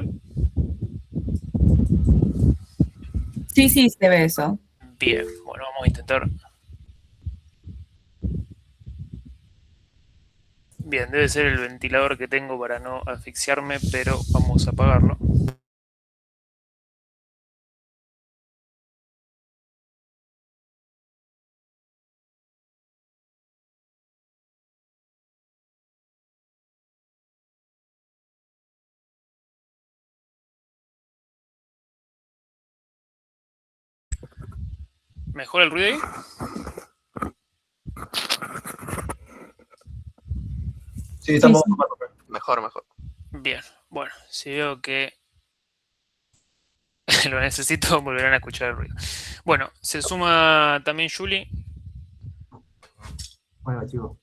ve? Sí, sí, se ve eso. Bien, bueno, vamos a intentar. Bien, debe ser el ventilador que tengo para no asfixiarme, pero vamos a apagarlo. ¿Mejora el ruido ahí? Sí, Sí, estamos sí. mejor, mejor. Bien, bueno, si veo que lo necesito, volverán a escuchar el ruido. Bueno, se suma también Julie. Bueno, chicos,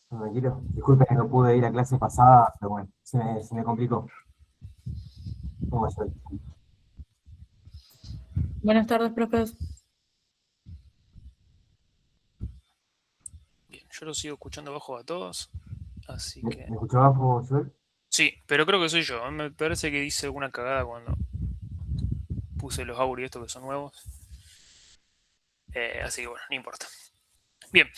tranquilo. Disculpen que no pude ir a clase pasada, pero bueno, se me complicó. ¿Cómo estoy? Buenas tardes, profes. Bien, yo lo sigo escuchando bajo a todos, así ¿Me, que... me escuchabas vos, Joel? Sí, pero creo que soy yo. Me parece que hice alguna cagada cuando puse los audios estos que son nuevos. Así que bueno, no importa. Bien,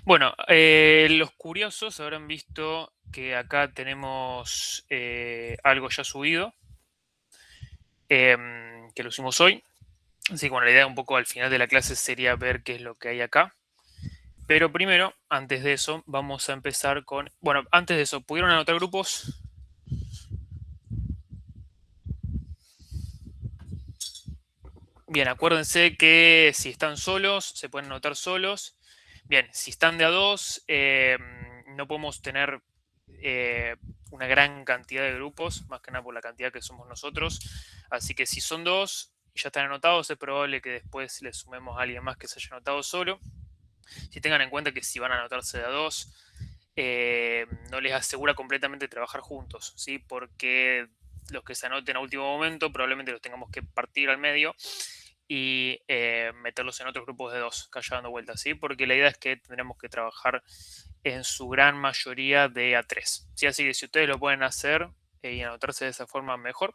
bueno, los curiosos habrán visto que acá tenemos algo ya subido, que lo hicimos hoy. Así que bueno, la idea un poco al final de la clase sería ver qué es lo que hay acá. Pero primero, antes de eso, vamos a empezar con... Bueno, antes de eso, ¿pudieron anotar grupos? Bien, acuérdense que si están solos, se pueden anotar solos. Bien, si están de a dos, no podemos tener una gran cantidad de grupos, más que nada por la cantidad que somos nosotros. Así que si son dos y ya están anotados, es probable que después les sumemos a alguien más que se haya anotado solo. Si tengan en cuenta que si van a anotarse de a dos, no les asegura completamente trabajar juntos, ¿sí? Porque los que se anoten a último momento probablemente los tengamos que partir al medio y meterlos en otros grupos de dos, que haya dando vueltas, ¿sí? Porque la idea es que tendremos que trabajar en su gran mayoría de A3, ¿sí? Así que si ustedes lo pueden hacer y anotarse de esa forma, mejor.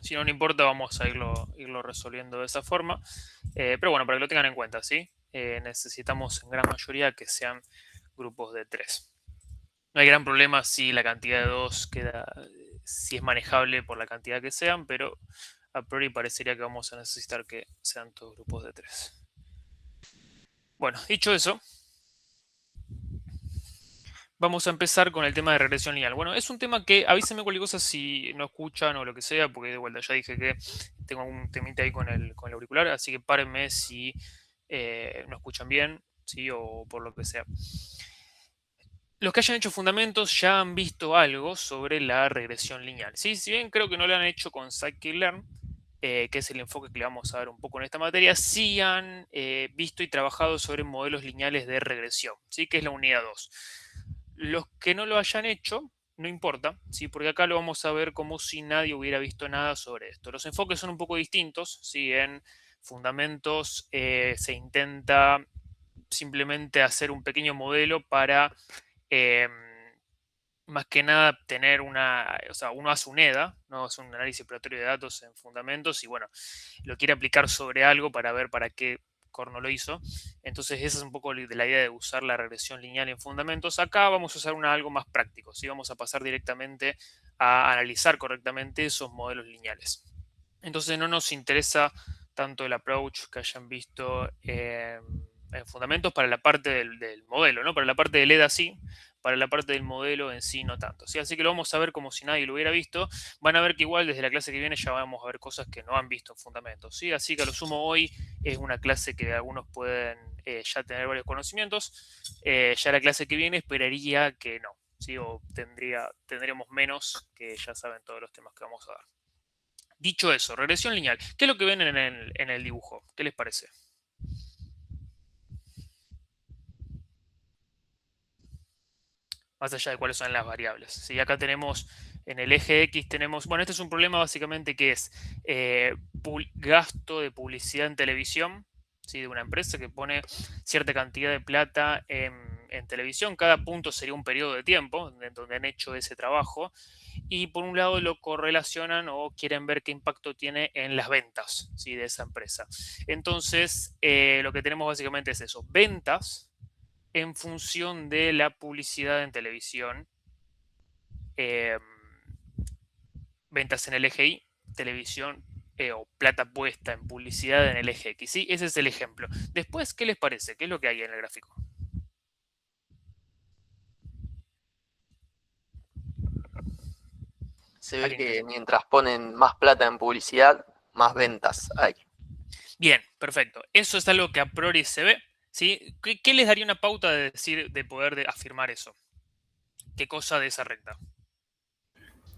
Si no, no importa, vamos a irlo resolviendo de esa forma. Pero bueno, para que lo tengan en cuenta, ¿sí? Necesitamos en gran mayoría que sean grupos de 3. No hay gran problema si la cantidad de 2 queda, si es manejable por la cantidad que sean, pero a priori parecería que vamos a necesitar que sean todos grupos de 3. Bueno, dicho eso, vamos a empezar con el tema de regresión lineal. Bueno, es un tema que avísenme cualquier cosa si no escuchan o lo que sea, porque de vuelta ya dije que tengo un temita ahí con el auricular, así que párenme si no escuchan bien, ¿sí? O por lo que sea. Los que hayan hecho fundamentos ya han visto algo sobre la regresión lineal. ¿Sí? Si bien creo que no lo han hecho con scikit-learn, que es el enfoque que le vamos a dar un poco en esta materia, sí han visto y trabajado sobre modelos lineales de regresión, ¿sí? Que es la unidad 2. Los que no lo hayan hecho, no importa, ¿sí? Porque acá lo vamos a ver como si nadie hubiera visto nada sobre esto. Los enfoques son un poco distintos, ¿sí? En fundamentos se intenta simplemente hacer un pequeño modelo para eh, más que nada tener una, o sea, uno hace un EDA, ¿no? Es un análisis preparatorio de datos en fundamentos y bueno, lo quiere aplicar sobre algo para ver para qué corno lo hizo. Entonces esa es un poco de la idea de usar la regresión lineal en fundamentos. Acá vamos a usar algo más práctico, ¿sí? Vamos a pasar directamente a analizar correctamente esos modelos lineales. Entonces no nos interesa tanto el approach que hayan visto en fundamentos para la parte del modelo, ¿no? Para la parte del EDA sí, para la parte del modelo en sí no tanto, ¿sí? Así que lo vamos a ver como si nadie lo hubiera visto. Van a ver que igual desde la clase que viene ya vamos a ver cosas que no han visto en fundamentos, ¿sí? Así que a lo sumo hoy es una clase que algunos pueden ya tener varios conocimientos. Ya la clase que viene esperaría que no, ¿sí? O tendremos menos, que ya saben todos los temas que vamos a dar. Dicho eso, regresión lineal. ¿Qué es lo que ven en el dibujo? ¿Qué les parece? Más allá de cuáles son las variables. Si acá tenemos en el eje X, tenemos, bueno, este es un problema básicamente que es gasto de publicidad en televisión, ¿sí? De una empresa que pone cierta cantidad de plata en televisión. Cada punto sería un periodo de tiempo en donde han hecho ese trabajo. y por un lado lo correlacionan o quieren ver qué impacto tiene en las ventas, ¿sí? De esa empresa. Entonces, lo que tenemos básicamente es eso, ventas en función de la publicidad en televisión, ventas en el eje Y, televisión o plata puesta en publicidad en el eje X, ¿sí? Ese es el ejemplo. Después, ¿qué les parece? ¿Qué es lo que hay en el gráfico? Se ve ¿Alguien? que mientras ponen más plata en publicidad, más ventas hay. Bien, perfecto. Eso es algo que a priori se ve, ¿sí? ¿Qué les daría una pauta de decir, de poder afirmar eso? ¿Qué cosa de esa recta?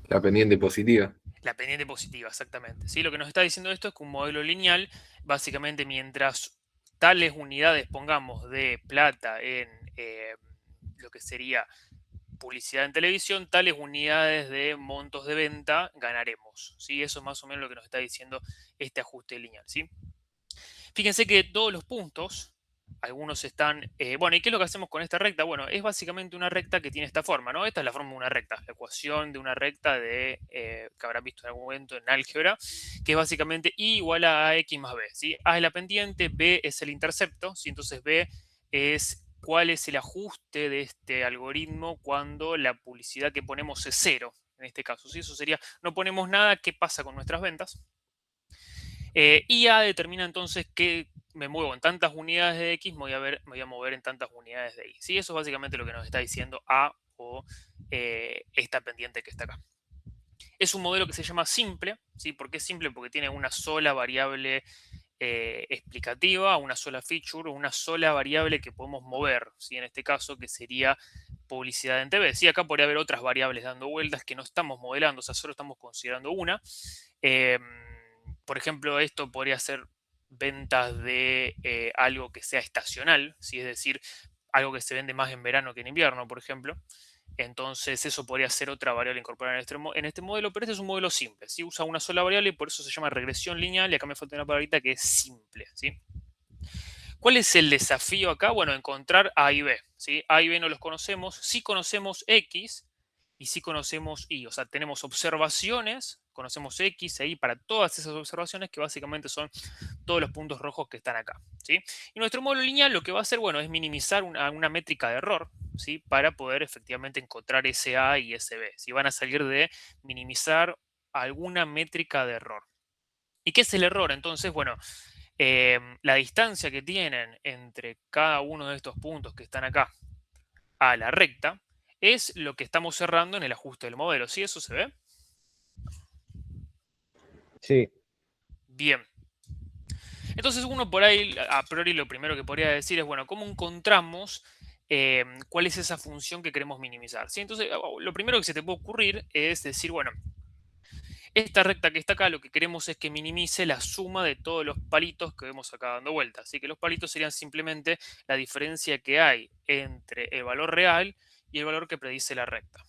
La pendiente positiva. La pendiente positiva, exactamente. ¿Sí? Lo que nos está diciendo esto es que un modelo lineal, básicamente mientras tales unidades pongamos de plata en lo que sería publicidad en televisión, tales unidades de montos de venta ganaremos. ¿Sí? Eso es más o menos lo que nos está diciendo este ajuste lineal. ¿Sí? Fíjense que todos los puntos, algunos están... bueno, ¿y qué es lo que hacemos con esta recta? Bueno, es básicamente una recta que tiene esta forma, ¿no? Esta es la forma de una recta, la ecuación de una recta de, que habrán visto en algún momento en álgebra, que es básicamente y igual a x más b, ¿sí? A es la pendiente, b es el intercepto, ¿sí? Entonces b es cuál es el ajuste de este algoritmo cuando la publicidad que ponemos es cero, en este caso, ¿sí? Eso sería, no ponemos nada, ¿qué pasa con nuestras ventas? Y A determina entonces que me muevo en tantas unidades de X, me voy a mover en tantas unidades de Y. ¿Sí? Eso es básicamente lo que nos está diciendo A o esta pendiente que está acá. Es un modelo que se llama simple. ¿Sí? ¿Por qué simple? Porque tiene una sola variable explicativa, una sola feature, una sola variable que podemos mover. ¿Sí? En este caso, que sería publicidad en TV. ¿Sí? Acá podría haber otras variables dando vueltas que no estamos modelando, o sea, solo estamos considerando una. Por ejemplo, esto podría ser ventas de algo que sea estacional, ¿sí? Es decir, algo que se vende más en verano que en invierno, por ejemplo. Entonces, eso podría ser otra variable incorporada en este modelo, pero este es un modelo simple, ¿sí? Usa una sola variable y por eso se llama regresión lineal, y acá me falta una palabrita que es simple, ¿sí? ¿Cuál es el desafío acá? Bueno, encontrar A y B, ¿sí? A y B no los conocemos, sí conocemos X y sí conocemos Y, o sea, tenemos observaciones, conocemos X e Y para todas esas observaciones que básicamente son todos los puntos rojos que están acá, ¿sí? Y nuestro modelo lineal lo que va a hacer, bueno, es minimizar una métrica de error, ¿sí? Para poder efectivamente encontrar ese A y ese B, ¿sí? Van a salir de minimizar alguna métrica de error. ¿Y qué es el error? Entonces, bueno, la distancia que tienen entre cada uno de estos puntos que están acá a la recta es lo que estamos cerrando en el ajuste del modelo. ¿Sí? ¿Eso se ve? Sí. Bien. Entonces uno por ahí, a priori lo primero que podría decir es, bueno, ¿cómo encontramos cuál es esa función que queremos minimizar? ¿Sí? Entonces, lo primero que se te puede ocurrir es decir, bueno, esta recta que está acá lo que queremos es que minimice la suma de todos los palitos que vemos acá dando vueltas. Así que los palitos serían simplemente la diferencia que hay entre el valor real y el valor que predice la recta.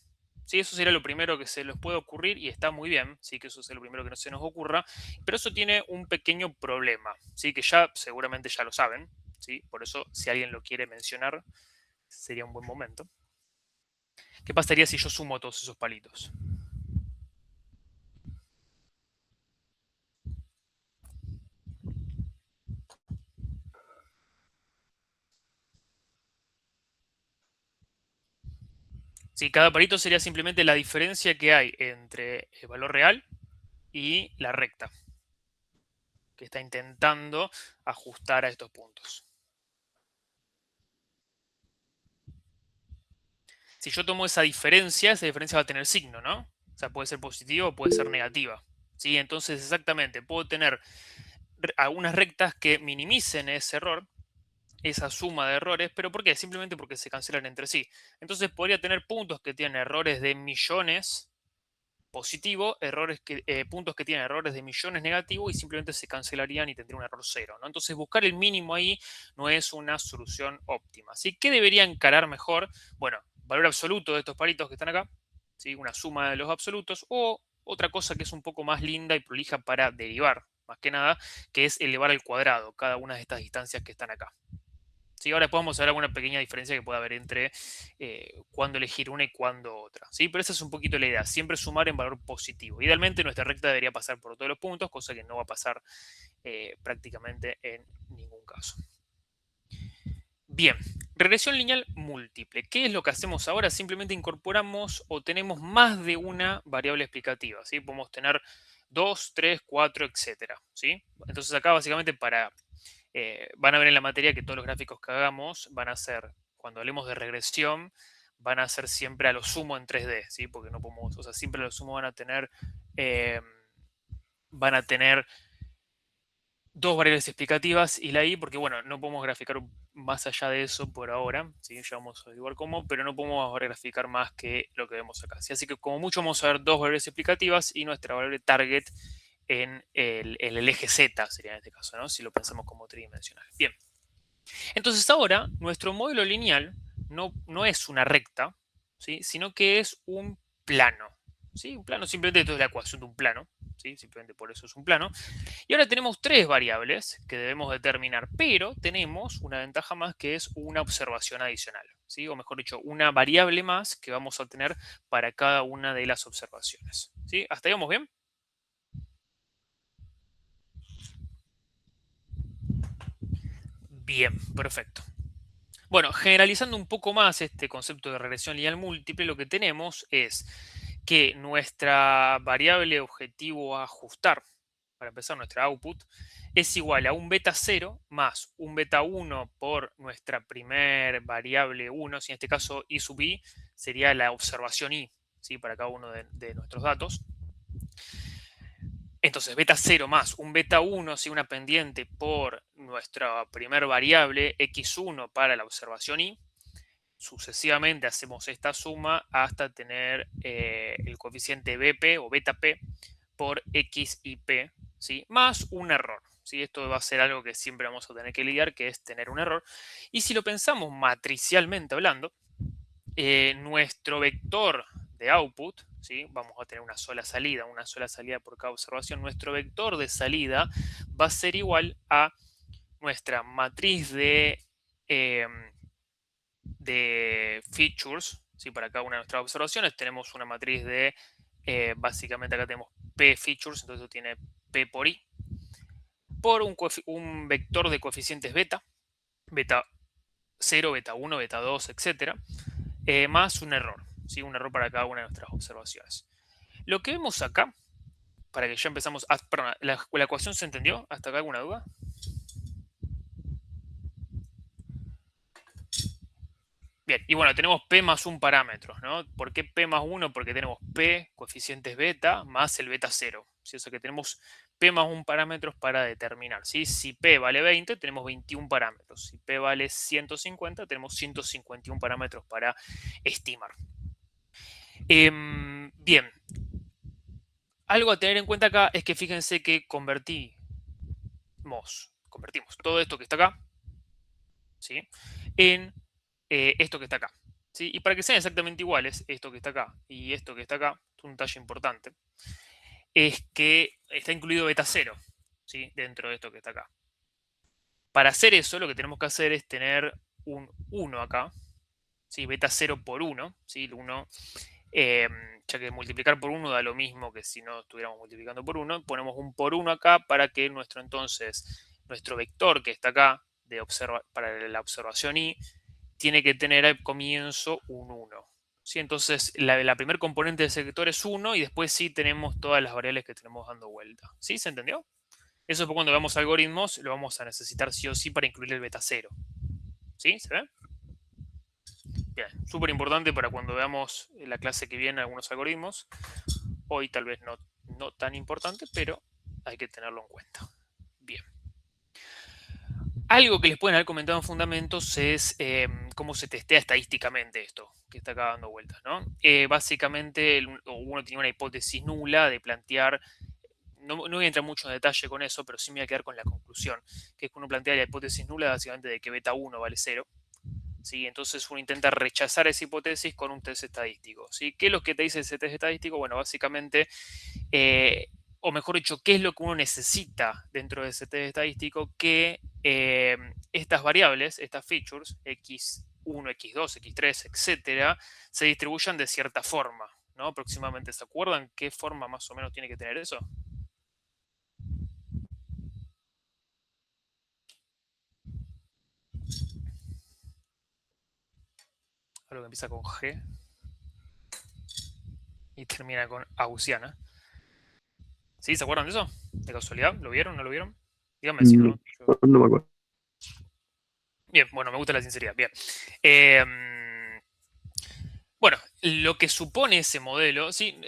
¿Sí? Eso sería lo primero que se les puede ocurrir y está muy bien, ¿sí? Que eso es lo primero que no se nos ocurra, pero eso tiene un pequeño problema, ¿sí? Que ya seguramente ya lo saben, ¿sí? Por eso si alguien lo quiere mencionar sería un buen momento. ¿Qué pasaría si yo sumo todos esos palitos? Sí, cada palito sería simplemente la diferencia que hay entre el valor real y la recta, que está intentando ajustar a estos puntos. Si yo tomo esa diferencia va a tener signo, ¿no? O sea, puede ser positiva o puede ser negativa. ¿Sí? Entonces, exactamente, puedo tener algunas rectas que minimicen ese error, esa suma de errores, pero ¿por qué? Simplemente porque se cancelan entre sí. Entonces podría tener puntos que tienen errores de millones positivo, puntos que tienen errores de millones negativo y simplemente se cancelarían y tendría un error cero, ¿no? Entonces buscar el mínimo ahí no es una solución óptima. ¿Sí? ¿Qué debería encarar mejor? Bueno, valor absoluto de estos palitos que están acá, ¿sí? Una suma de los absolutos, o otra cosa que es un poco más linda y prolija para derivar, más que nada, que es elevar al cuadrado cada una de estas distancias que están acá. ¿sí? Ahora después vamos a ver alguna pequeña diferencia que pueda haber entre cuándo elegir una y cuándo otra, ¿sí? Pero esa es un poquito la idea, siempre sumar en valor positivo. Idealmente nuestra recta debería pasar por todos los puntos, cosa que no va a pasar prácticamente en ningún caso. Bien, regresión lineal múltiple. ¿Qué es lo que hacemos ahora? Simplemente incorporamos o tenemos más de una variable explicativa, ¿sí? Podemos tener 2, 3, 4, etcétera, ¿sí? Entonces acá básicamente van a ver en la materia que todos los gráficos que hagamos van a ser, cuando hablemos de regresión, van a ser siempre a lo sumo en 3D, ¿sí? Porque no podemos, o sea, siempre a lo sumo van a tener dos variables explicativas y la i, porque bueno, no podemos graficar más allá de eso por ahora, ¿sí? Ya vamos a averiguar cómo, pero no podemos graficar más que lo que vemos acá, ¿sí? Así que como mucho vamos a ver dos variables explicativas y nuestra variable target en el eje Z, sería en este caso, ¿no? Si lo pensamos como tridimensional. Bien. Entonces ahora, nuestro modelo lineal no es una recta, ¿sí? Sino que es un plano, ¿sí? Un plano, simplemente esto es la ecuación de un plano, ¿sí? Simplemente por eso es un plano. Y ahora tenemos tres variables que debemos determinar, pero tenemos una ventaja más que es una observación adicional, ¿sí? O mejor dicho, una variable más que vamos a tener para cada una de las observaciones, ¿sí? ¿Hasta ahí vamos bien? Bien, perfecto. Bueno, generalizando un poco más este concepto de regresión lineal múltiple, lo que tenemos es que nuestra variable objetivo a ajustar, para empezar nuestra output, es igual a un beta 0 más un beta 1 por nuestra primer variable 1, si en este caso i sub i sería la observación i, ¿sí? Para cada uno de nuestros datos. Entonces, beta 0 más un beta 1, ¿sí? Una pendiente por nuestra primer variable x1 para la observación i. Sucesivamente hacemos esta suma hasta tener el coeficiente BP o beta P por x y p, ¿sí? Más un error, ¿sí? Esto va a ser algo que siempre vamos a tener que lidiar, que es tener un error. Y si lo pensamos matricialmente hablando, nuestro vector de output, ¿sí? Vamos a tener una sola salida por cada observación. Nuestro vector de salida va a ser igual a nuestra matriz de features, ¿sí? Para cada una de nuestras observaciones tenemos una matriz de, básicamente acá tenemos p features, entonces esto tiene p por i, por un vector de coeficientes beta, beta 0, beta 1, beta 2, etcétera, más un error, ¿sí? Un error para cada una de nuestras observaciones. Lo que vemos acá, para que ya empezamos, perdón, ¿la ecuación se entendió? ¿Hasta acá alguna duda? Bien, y bueno, tenemos P más un parámetro, ¿no? ¿Por qué P más 1? Porque tenemos P, coeficientes beta, más el beta 0. ¿Sí? O sea que tenemos P más un parámetros para determinar, ¿sí? Si P vale 20, tenemos 21 parámetros. Si P vale 150, tenemos 151 parámetros para estimar. Bien. Algo a tener en cuenta acá es que fíjense que convertimos todo esto que está acá, ¿sí? En esto que está acá, ¿sí? Y para que sean exactamente iguales, esto que está acá y esto que está acá, un detalle importante, es que está incluido beta 0, ¿sí? Dentro de esto que está acá. Para hacer eso, lo que tenemos que hacer es tener un 1 acá, ¿sí? Beta 0 por 1, ¿sí? El 1, ya que multiplicar por 1 da lo mismo que si no estuviéramos multiplicando por 1, ponemos un por 1 acá para que nuestro vector que está acá para la observación i, tiene que tener al comienzo un 1. ¿Sí? Entonces, la primer componente de ese vector es 1 y después sí tenemos todas las variables que tenemos dando vuelta. ¿Sí? ¿Se entendió? Eso cuando veamos algoritmos lo vamos a necesitar sí o sí para incluir el beta 0. ¿Sí? ¿Se ve? Bien, súper importante para cuando veamos en la clase que viene algunos algoritmos. Hoy tal vez no tan importante, pero hay que tenerlo en cuenta. Bien. Algo que les pueden haber comentado en fundamentos es cómo se testea estadísticamente esto que está acá dando vueltas, ¿no? Básicamente uno tiene una hipótesis nula de plantear, no voy a entrar mucho en detalle con eso, pero sí me voy a quedar con la conclusión, que es que uno plantea la hipótesis nula básicamente de que beta 1 vale 0, ¿sí? Entonces uno intenta rechazar esa hipótesis con un test estadístico, ¿sí? ¿Qué es lo que te dice ese test estadístico? Bueno, básicamente o mejor dicho, qué es lo que uno necesita dentro de ese test estadístico, que estas variables, estas features, x1, x2, x3, etcétera, se distribuyan de cierta forma, ¿no? Aproximadamente, ¿se acuerdan qué forma más o menos tiene que tener eso? Algo que empieza con G y termina con Gaussiana. ¿Sí? ¿Se acuerdan de eso? ¿De casualidad? ¿Lo vieron? ¿No lo vieron? Díganme si no. No me acuerdo. Bien, bueno, me gusta la sinceridad. Bien. Bueno, lo que supone ese modelo, ¿sí?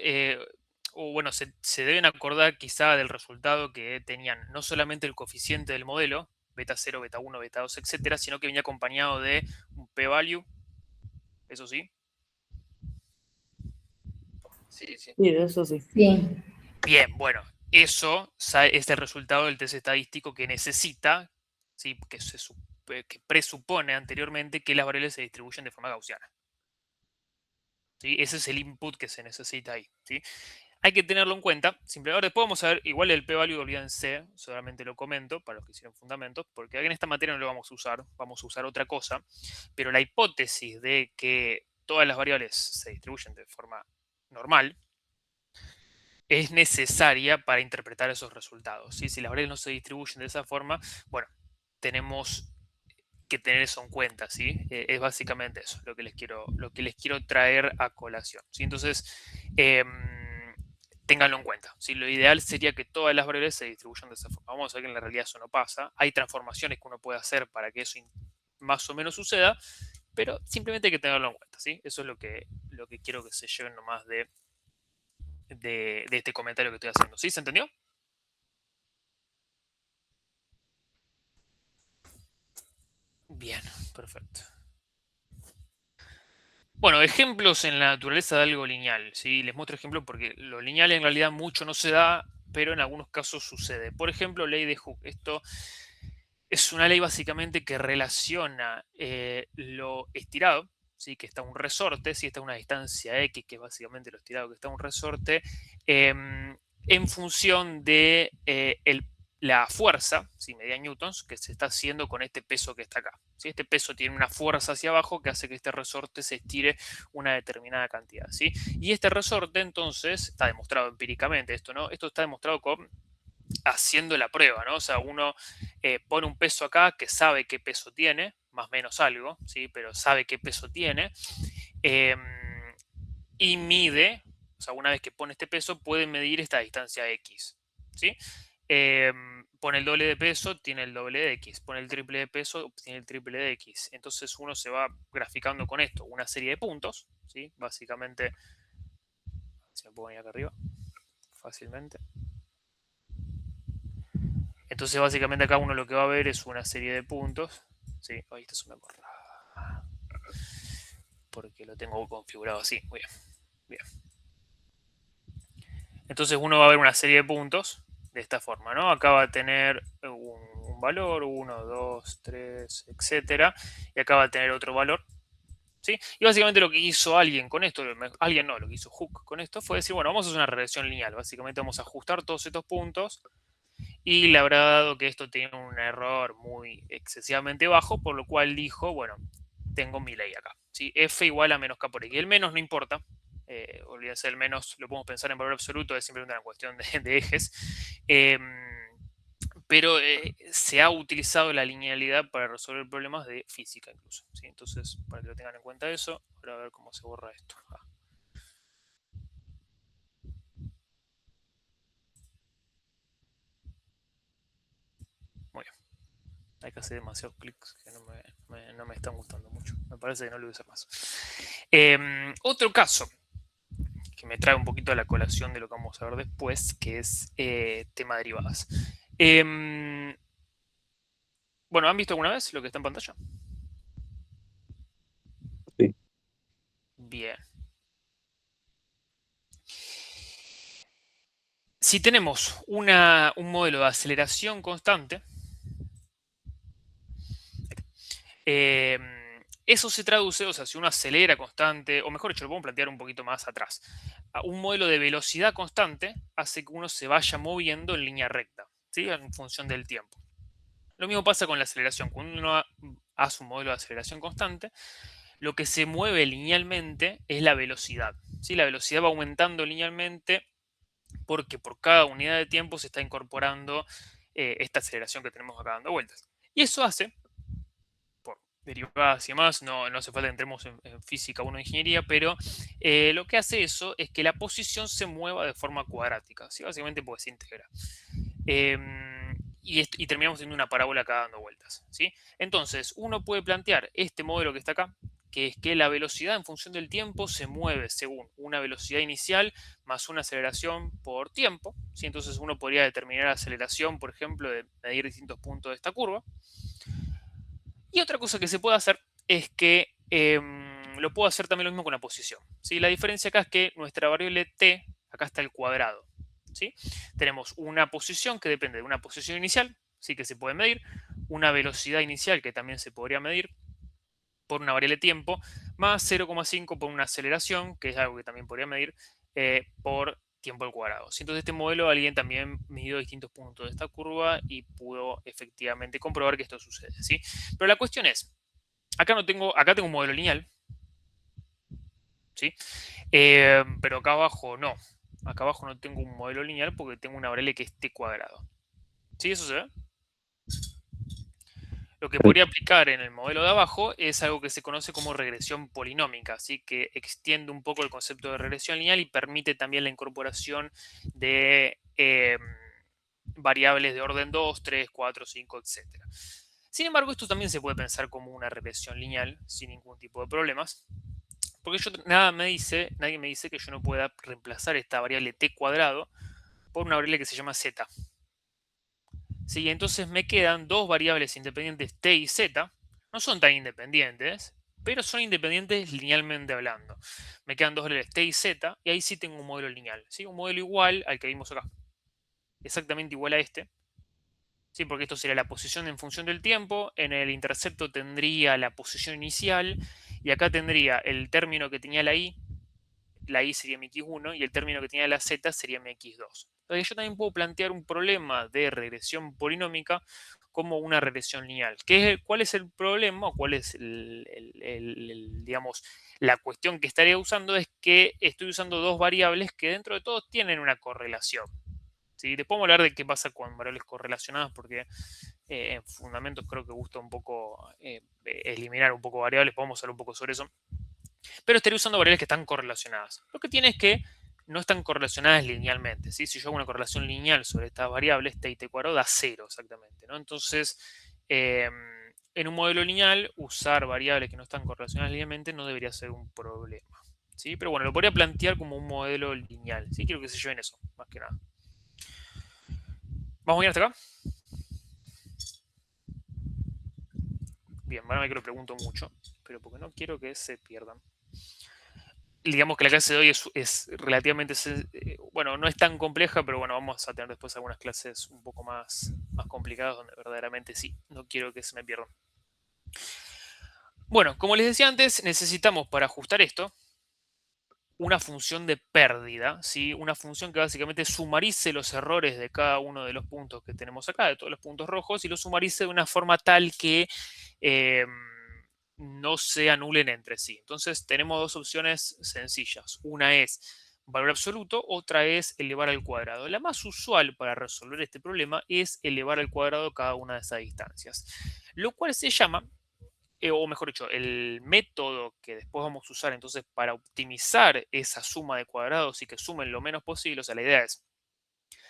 O bueno, se deben acordar quizá del resultado que tenían no solamente el coeficiente del modelo, beta 0, beta 1, beta 2, etcétera, sino que venía acompañado de un p-value, eso sí. Sí, sí. Sí, eso sí. Sí, Bien, bueno, eso es el resultado del test estadístico que necesita, ¿sí? Que presupone anteriormente que las variables se distribuyen de forma gaussiana. ¿Sí? Ese es el input que se necesita ahí. ¿Sí? Hay que tenerlo en cuenta. Ahora después vamos a ver, igual el p-value, olvídense, solamente lo comento para los que hicieron fundamentos, porque en esta materia no lo vamos a usar otra cosa, pero la hipótesis de que todas las variables se distribuyen de forma normal es necesaria para interpretar esos resultados. ¿Sí? Si las variables no se distribuyen de esa forma, bueno, tenemos que tener eso en cuenta, ¿sí? Es básicamente eso lo que les quiero traer a colación, ¿sí? Entonces, ténganlo en cuenta, ¿sí? Lo ideal sería que todas las variables se distribuyan de esa forma. Vamos a ver que en la realidad eso no pasa. Hay transformaciones que uno puede hacer para que eso más o menos suceda, pero simplemente hay que tenerlo en cuenta, ¿sí? Eso es lo que quiero que se lleven nomás de este comentario que estoy haciendo. ¿Sí? ¿Se entendió? Bien, perfecto. Bueno, ejemplos en la naturaleza de algo lineal, ¿sí? Les muestro ejemplos porque lo lineal en realidad mucho no se da, pero en algunos casos sucede. Por ejemplo, ley de Hooke. Esto es una ley básicamente que relaciona lo estirado, ¿sí? Que está un resorte, si está a una distancia X, que es básicamente lo estirado que está un resorte, en función de la fuerza, ¿sí? Media newtons, que se está haciendo con este peso que está acá. ¿Sí? Este peso tiene una fuerza hacia abajo que hace que este resorte se estire una determinada cantidad. ¿Sí? Y este resorte, entonces, está demostrado empíricamente esto, ¿no? Esto está demostrado haciendo la prueba, ¿no? O sea, uno pone un peso acá que sabe qué peso tiene, más o menos algo, ¿sí? Pero sabe qué peso tiene, y mide, o sea, una vez que pone este peso, puede medir esta distancia X, ¿sí? Pone el doble de peso, tiene el doble de X. Pone el triple de peso, tiene el triple de X. Entonces uno se va graficando con esto una serie de puntos, ¿sí? Básicamente, si me puedo venir acá arriba, fácilmente. Entonces básicamente acá uno lo que va a ver es una serie de puntos, ¿sí? Ahí está, se me borra, porque lo tengo configurado así, muy bien, bien. Entonces uno va a ver una serie de puntos de esta forma, ¿no? Acá va a tener un valor, 1, 2, 3, etcétera, y acá va a tener otro valor, ¿sí? Y básicamente lo que hizo alguien con esto, lo que hizo Hooke con esto fue decir, bueno, vamos a hacer una regresión lineal, básicamente vamos a ajustar todos estos puntos, y le habrá dado que esto tiene un error muy excesivamente bajo, por lo cual dijo, bueno, tengo mi ley acá, ¿sí? F igual a menos K por X. El menos no importa, olvídense del menos, lo podemos pensar en valor absoluto, es simplemente una cuestión de ejes. Pero se ha utilizado la linealidad para resolver problemas de física incluso, ¿sí? Entonces, para que lo tengan en cuenta eso, ahora a ver cómo se borra esto. Muy bien. Hay que hacer demasiados clics que no me están gustando mucho. Me parece que no lo voy a usar más. Otro caso que me trae un poquito a la colación de lo que vamos a ver después, que es tema de derivadas. Bueno, ¿han visto alguna vez lo que está en pantalla? Sí. Bien. Si tenemos un modelo de aceleración constante, Eso se traduce, o sea, si uno acelera constante, o mejor dicho, lo podemos plantear un poquito más atrás. Un modelo de velocidad constante hace que uno se vaya moviendo en línea recta, ¿sí? En función del tiempo. Lo mismo pasa con la aceleración. Cuando uno hace un modelo de aceleración constante, lo que se mueve linealmente es la velocidad, ¿sí? La velocidad va aumentando linealmente porque por cada unidad de tiempo se está incorporando esta aceleración que tenemos acá dando vueltas. Y eso hace, por derivadas y demás, no hace falta que entremos en física o en ingeniería, pero lo que hace eso es que la posición se mueva de forma cuadrática, ¿sí? Básicamente porque se integra. Y terminamos teniendo una parábola acá dando vueltas, ¿sí? Entonces, uno puede plantear este modelo que está acá, que es que la velocidad en función del tiempo se mueve según una velocidad inicial más una aceleración por tiempo, ¿sí? Entonces uno podría determinar la aceleración, por ejemplo, de medir distintos puntos de esta curva. Y otra cosa que se puede hacer es que lo puedo hacer también lo mismo con la posición, ¿sí? La diferencia acá es que nuestra variable t, acá está el cuadrado, ¿sí? Tenemos una posición que depende de una posición inicial, sí, que se puede medir, una velocidad inicial que también se podría medir por una variable tiempo, más 0,5 por una aceleración, que es algo que también podría medir, por tiempo al cuadrado. Entonces este modelo alguien también midió distintos puntos de esta curva y pudo efectivamente comprobar que esto sucede, ¿sí? Pero la cuestión es, acá tengo un modelo lineal, ¿sí? Pero acá abajo no. Acá abajo no tengo un modelo lineal porque tengo una variable que es t cuadrado. ¿Sí? ¿Eso se ve? Lo que podría aplicar en el modelo de abajo es algo que se conoce como regresión polinómica, así que extiende un poco el concepto de regresión lineal y permite también la incorporación de variables de orden 2, 3, 4, 5, etc. Sin embargo, esto también se puede pensar como una regresión lineal sin ningún tipo de problemas, porque nadie me dice que yo no pueda reemplazar esta variable t cuadrado por una variable que se llama z. ¿Sí? Entonces me quedan dos variables independientes t y z. No son tan independientes, pero son independientes linealmente hablando. Me quedan dos variables t y z, y ahí sí tengo un modelo lineal, ¿sí? Un modelo igual al que vimos acá. Exactamente igual a este. ¿Sí? Porque esto sería la posición en función del tiempo. En el intercepto tendría la posición inicial. Y acá tendría el término que tenía la y sería mi x1 y el término que tenía la z sería mi x2. Entonces yo también puedo plantear un problema de regresión polinómica como una regresión lineal. ¿Cuál es el problema? ¿Cuál es digamos, la cuestión que estaría usando? Es que estoy usando dos variables que dentro de todo tienen una correlación. ¿Sí? Después vamos a hablar de qué pasa con variables correlacionadas, porque en fundamentos creo que gusta un poco eliminar un poco variables. Vamos a hablar un poco sobre eso. Pero estaría usando variables que están correlacionadas. Lo que tiene es que no están correlacionadas linealmente, ¿sí? Si yo hago una correlación lineal sobre estas variables, t y t cuadrado da 0 exactamente, ¿no? Entonces, en un modelo lineal, usar variables que no están correlacionadas linealmente no debería ser un problema, ¿sí? Pero bueno, lo podría plantear como un modelo lineal, ¿sí? Quiero que se lleven eso, más que nada. ¿Vamos bien hasta acá? Bien, bueno, que lo pregunto mucho, pero porque no quiero que se pierdan. Digamos que la clase de hoy es relativamente, bueno, no es tan compleja, pero bueno, vamos a tener después algunas clases un poco más complicadas donde verdaderamente sí, no quiero que se me pierdan. Bueno, como les decía antes, necesitamos para ajustar esto una función de pérdida, ¿sí? Una función que básicamente sumarice los errores de cada uno de los puntos que tenemos acá, de todos los puntos rojos, y los sumarice de una forma tal que no se anulen entre sí. Entonces tenemos dos opciones sencillas. Una es valor absoluto, otra es elevar al cuadrado. La más usual para resolver este problema es elevar al cuadrado cada una de esas distancias, lo cual se llama, o mejor dicho, el método que después vamos a usar entonces para optimizar esa suma de cuadrados y que sumen lo menos posible. O sea, la idea es,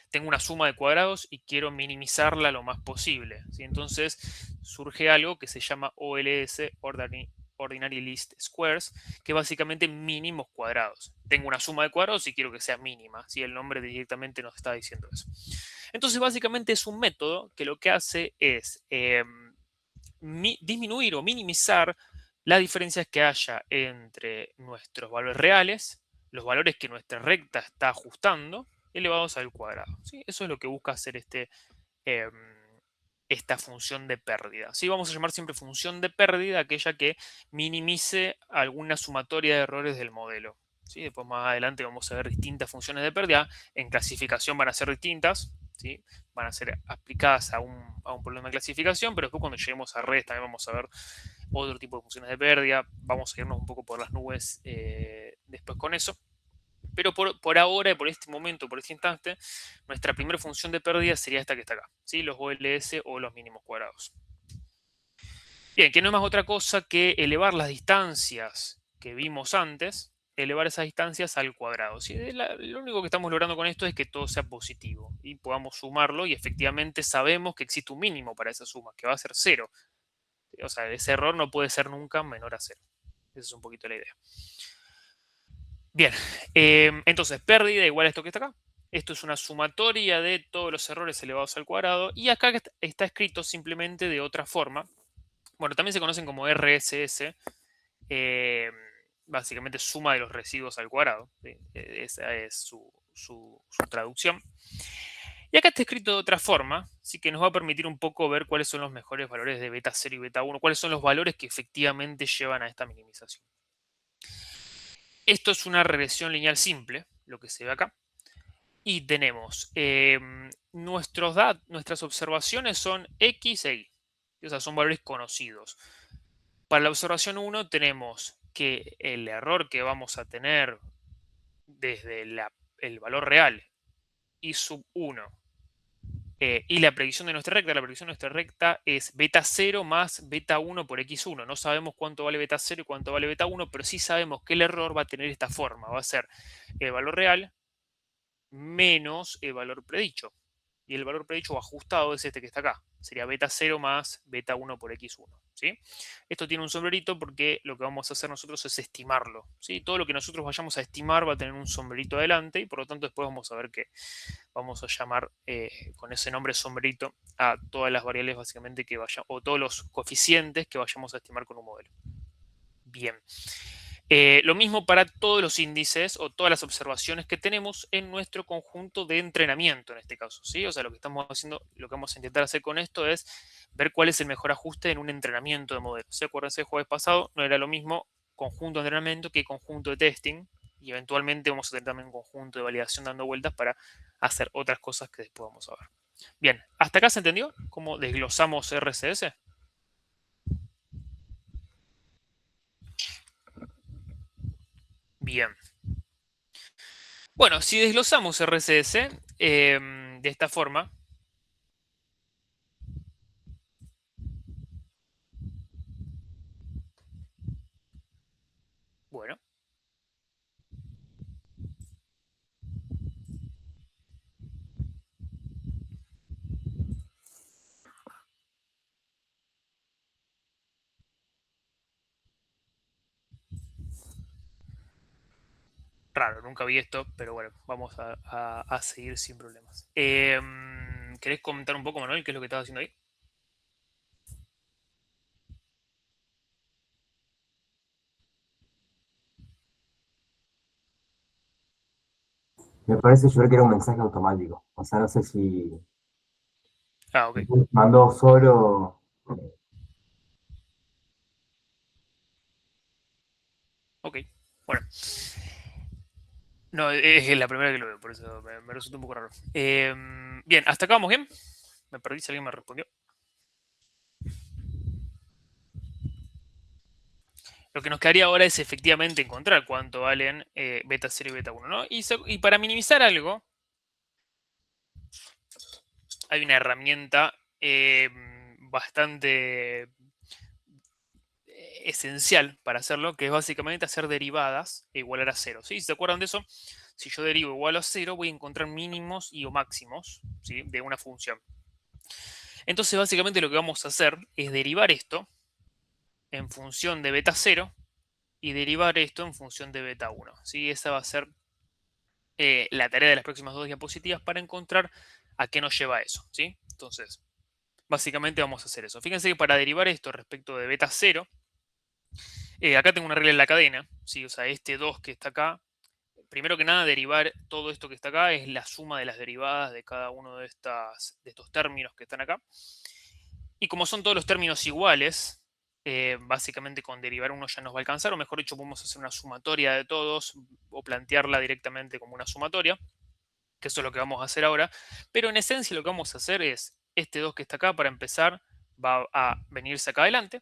tengo una suma de cuadrados y quiero minimizarla lo más posible, ¿sí? Entonces surge algo que se llama OLS, Ordinary Least Squares, que básicamente mínimos cuadrados. Tengo una suma de cuadrados y quiero que sea mínima, ¿sí? El nombre directamente nos está diciendo eso. Entonces básicamente es un método que lo que hace es disminuir o minimizar las diferencias que haya entre nuestros valores reales, los valores que nuestra recta está ajustando, elevados al cuadrado, ¿sí? Eso es lo que busca hacer esta función de pérdida. ¿Sí? Vamos a llamar siempre función de pérdida aquella que minimice alguna sumatoria de errores del modelo. ¿Sí? Después más adelante vamos a ver distintas funciones de pérdida. En clasificación van a ser distintas, ¿sí? Van a ser aplicadas a un problema de clasificación, pero después cuando lleguemos a redes también vamos a ver otro tipo de funciones de pérdida. Vamos a irnos un poco por las nubes después con eso. Pero por ahora, por este momento, por este instante, nuestra primera función de pérdida sería esta que está acá, ¿sí? Los OLS o los mínimos cuadrados. Bien, que no es más otra cosa que elevar las distancias que vimos antes, elevar esas distancias al cuadrado. ¿Sí? Lo único que estamos logrando con esto es que todo sea positivo y podamos sumarlo y efectivamente sabemos que existe un mínimo para esa suma, que va a ser 0. O sea, ese error no puede ser nunca menor a 0. Esa es un poquito la idea. Bien, entonces pérdida igual a esto que está acá. Esto es una sumatoria de todos los errores elevados al cuadrado. Y acá está escrito simplemente de otra forma. Bueno, también se conocen como RSS. Básicamente suma de los residuos al cuadrado. ¿Sí? Esa es su traducción. Y acá está escrito de otra forma, así que nos va a permitir un poco ver cuáles son los mejores valores de beta 0 y beta 1, cuáles son los valores que efectivamente llevan a esta minimización. Esto es una regresión lineal simple, lo que se ve acá. Y tenemos nuestras observaciones son X e Y. O sea, son valores conocidos. Para la observación 1 tenemos que el error que vamos a tener desde el valor real y sub 1 y la predicción de nuestra recta es beta 0 más beta 1 por x1. No sabemos cuánto vale beta 0 y cuánto vale beta 1, pero sí sabemos que el error va a tener esta forma. Va a ser el valor real menos el valor predicho. Y el valor predicho ajustado es este que está acá. Sería beta 0 más beta 1 por x1. ¿Sí? Esto tiene un sombrerito porque lo que vamos a hacer nosotros es estimarlo. ¿Sí? Todo lo que nosotros vayamos a estimar va a tener un sombrerito adelante y por lo tanto después vamos a ver que vamos a llamar con ese nombre sombrerito a todas las variables básicamente que vayan, o todos los coeficientes que vayamos a estimar con un modelo. Bien. Lo mismo para todos los índices o todas las observaciones que tenemos en nuestro conjunto de entrenamiento en este caso, ¿sí? O sea, lo que estamos haciendo, lo que vamos a intentar hacer con esto es ver cuál es el mejor ajuste en un entrenamiento de modelos. ¿Se acuerdan? El jueves pasado no era lo mismo conjunto de entrenamiento que conjunto de testing y eventualmente vamos a tener también un conjunto de validación dando vueltas para hacer otras cosas que después vamos a ver. Bien, ¿hasta acá se entendió cómo desglosamos RCS? Bien. Bueno, si desglosamos RCS de esta forma, bueno, raro, nunca vi esto, pero bueno, vamos a seguir sin problemas. ¿Querés comentar un poco, Manuel, qué es lo que estás haciendo ahí? Me parece yo que era un mensaje automático. O sea, no sé si Ah, ok. mandó solo. Ok, bueno. No, es la primera que lo veo, por eso me resulta un poco raro. Bien, ¿hasta acá vamos bien? Me perdí si alguien me respondió. Lo que nos quedaría ahora es efectivamente encontrar cuánto valen beta 0 y beta 1, ¿no? Y para minimizar algo, hay una herramienta bastante esencial para hacerlo, que es básicamente hacer derivadas e igualar a 0. ¿Sí? Si se acuerdan de eso, si yo derivo igual a 0, voy a encontrar mínimos y o máximos, ¿sí? De una función. Entonces, básicamente lo que vamos a hacer es derivar esto en función de beta 0 y derivar esto en función de beta 1. ¿Sí? Esa va a ser la tarea de las próximas 2 diapositivas para encontrar a qué nos lleva eso. ¿Sí? Entonces, básicamente vamos a hacer eso. Fíjense que para derivar esto respecto de beta 0, acá tengo una regla en la cadena, ¿sí? O sea, este 2 que está acá, primero que nada, derivar todo esto que está acá es la suma de las derivadas de cada uno de estos términos que están acá. Y como son todos los términos iguales, básicamente con derivar uno ya nos va a alcanzar, o mejor dicho, podemos hacer una sumatoria de todos o plantearla directamente como una sumatoria, que eso es lo que vamos a hacer ahora. Pero en esencia lo que vamos a hacer es, este 2 que está acá, para empezar, va a venirse acá adelante.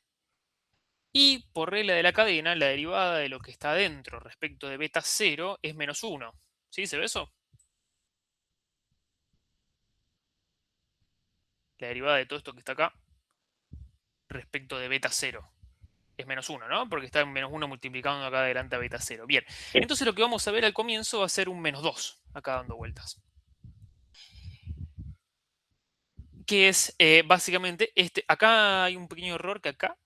Y por regla de la cadena, la derivada de lo que está adentro respecto de beta 0 es menos 1. ¿Sí? ¿Se ve eso? La derivada de todo esto que está acá respecto de beta 0 es menos 1, ¿no? Porque está en menos 1 multiplicando acá adelante a beta 0. Bien, entonces lo que vamos a ver al comienzo va a ser un menos 2, acá dando vueltas. Que es básicamente este. Acá hay un pequeño error que acá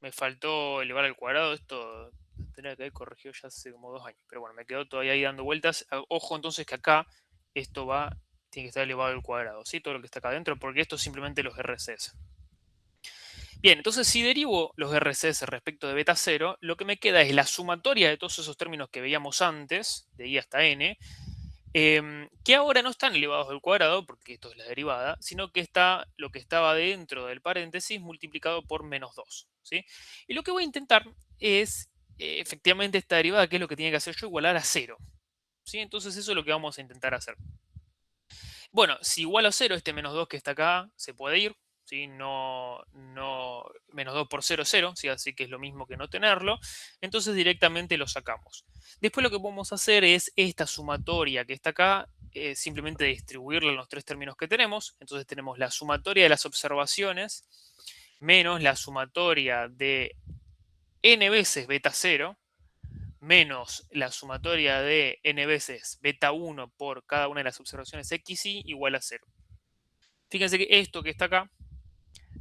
me faltó elevar al cuadrado. Esto tendría que haber corregido ya hace como 2 años. Pero bueno, me quedó todavía ahí dando vueltas. Ojo entonces que acá esto tiene que estar elevado al cuadrado, ¿sí? Todo lo que está acá adentro, porque esto es simplemente los RCS. Bien, entonces si derivo los RCS respecto de beta 0, lo que me queda es la sumatoria de todos esos términos que veíamos antes, de i hasta n, que ahora no están elevados al cuadrado, porque esto es la derivada, sino que está lo que estaba dentro del paréntesis multiplicado por menos 2. ¿Sí? Y lo que voy a intentar es, efectivamente, esta derivada, que es lo que tiene que hacer yo, igualar a 0. ¿Sí? Entonces eso es lo que vamos a intentar hacer. Bueno, si igualo a 0, este menos 2 que está acá se puede ir. ¿Sí? Menos 2 por 0, 0, ¿sí? Así que es lo mismo que no tenerlo. Entonces directamente lo sacamos. Después lo que podemos hacer es esta sumatoria que está acá, simplemente distribuirla en los tres términos que tenemos. Entonces tenemos la sumatoria de las observaciones menos la sumatoria de n veces beta 0 menos la sumatoria de n veces beta 1 por cada una de las observaciones xy igual a 0. Fíjense que esto que está acá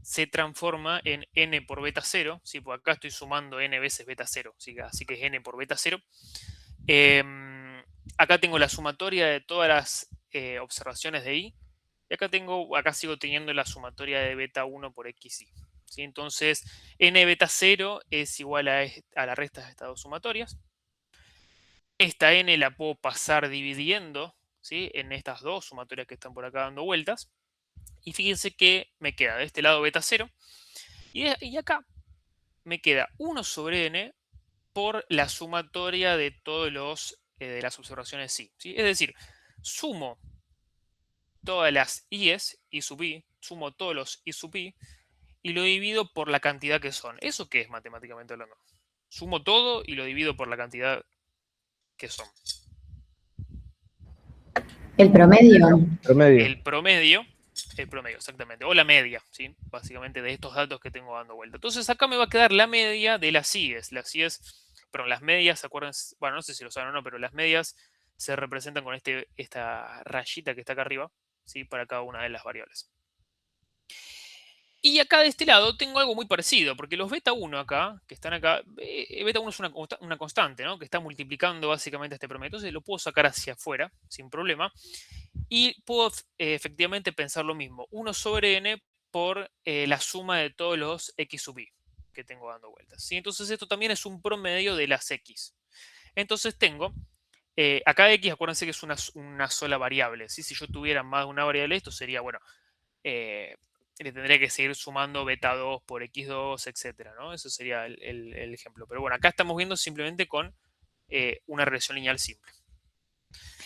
se transforma en n por beta 0, ¿sí? Pues acá estoy sumando n veces beta 0, ¿sí? Así que es n por beta 0. Acá tengo la sumatoria de todas las observaciones de i, y acá sigo teniendo la sumatoria de beta 1 por xy. ¿Sí? Entonces, n beta 0 es igual a la resta de estas dos sumatorias. Esta n la puedo pasar dividiendo, ¿sí? En estas dos sumatorias que están por acá dando vueltas. Y fíjense que me queda de este lado beta 0. Y acá me queda 1 sobre n por la sumatoria de todos de las observaciones i. ¿Sí? Es decir, sumo todas las i's, i sub i, sumo todos los i sub i, y lo divido por la cantidad que son. ¿Eso qué es matemáticamente hablando? Sumo todo y lo divido por la cantidad que son. El promedio. Promedio. El promedio, exactamente, o la media, ¿sí? Básicamente de estos datos que tengo dando vuelta. Entonces acá me va a quedar la media de las IES. Las medias, acuérdense, bueno, no sé si lo saben o no, pero las medias se representan con esta rayita que está acá arriba, ¿sí? Para cada una de las variables. Y acá de este lado tengo algo muy parecido, porque los beta 1 acá, que están acá, beta 1 es una constante, ¿no? Que está multiplicando básicamente este promedio. Entonces lo puedo sacar hacia afuera, sin problema. Y puedo efectivamente pensar lo mismo. 1 sobre n por la suma de todos los x sub i que tengo dando vueltas. ¿Sí? Entonces esto también es un promedio de las x. Entonces tengo, acá x, acuérdense que es una sola variable. ¿Sí? Si yo tuviera más de una variable, esto sería, bueno, le tendría que seguir sumando beta 2 por x2, etcétera, ¿no? Eso sería el ejemplo. Pero bueno, acá estamos viendo simplemente con una regresión lineal simple.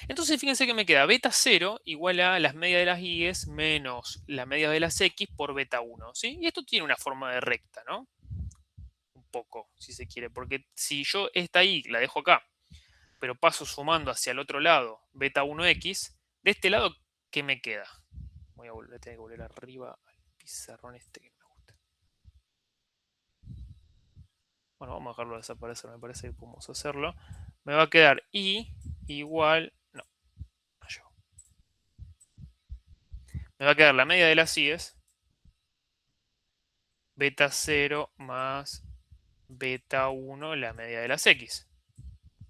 Entonces fíjense que me queda beta 0 igual a las medias de las i's menos la media de las x por beta 1, ¿sí? Y esto tiene una forma de recta, ¿no? Un poco, si se quiere, porque si yo esta i la dejo acá, pero paso sumando hacia el otro lado beta 1x, de este lado, ¿qué me queda? Voy a tener que volver arriba al pizarrón este que me gusta. Bueno, vamos a dejarlo desaparecer, me parece que podemos hacerlo. Me va a quedar i igual... No, no llego. Me va a quedar la media de las i's, beta 0 más beta 1, la media de las x.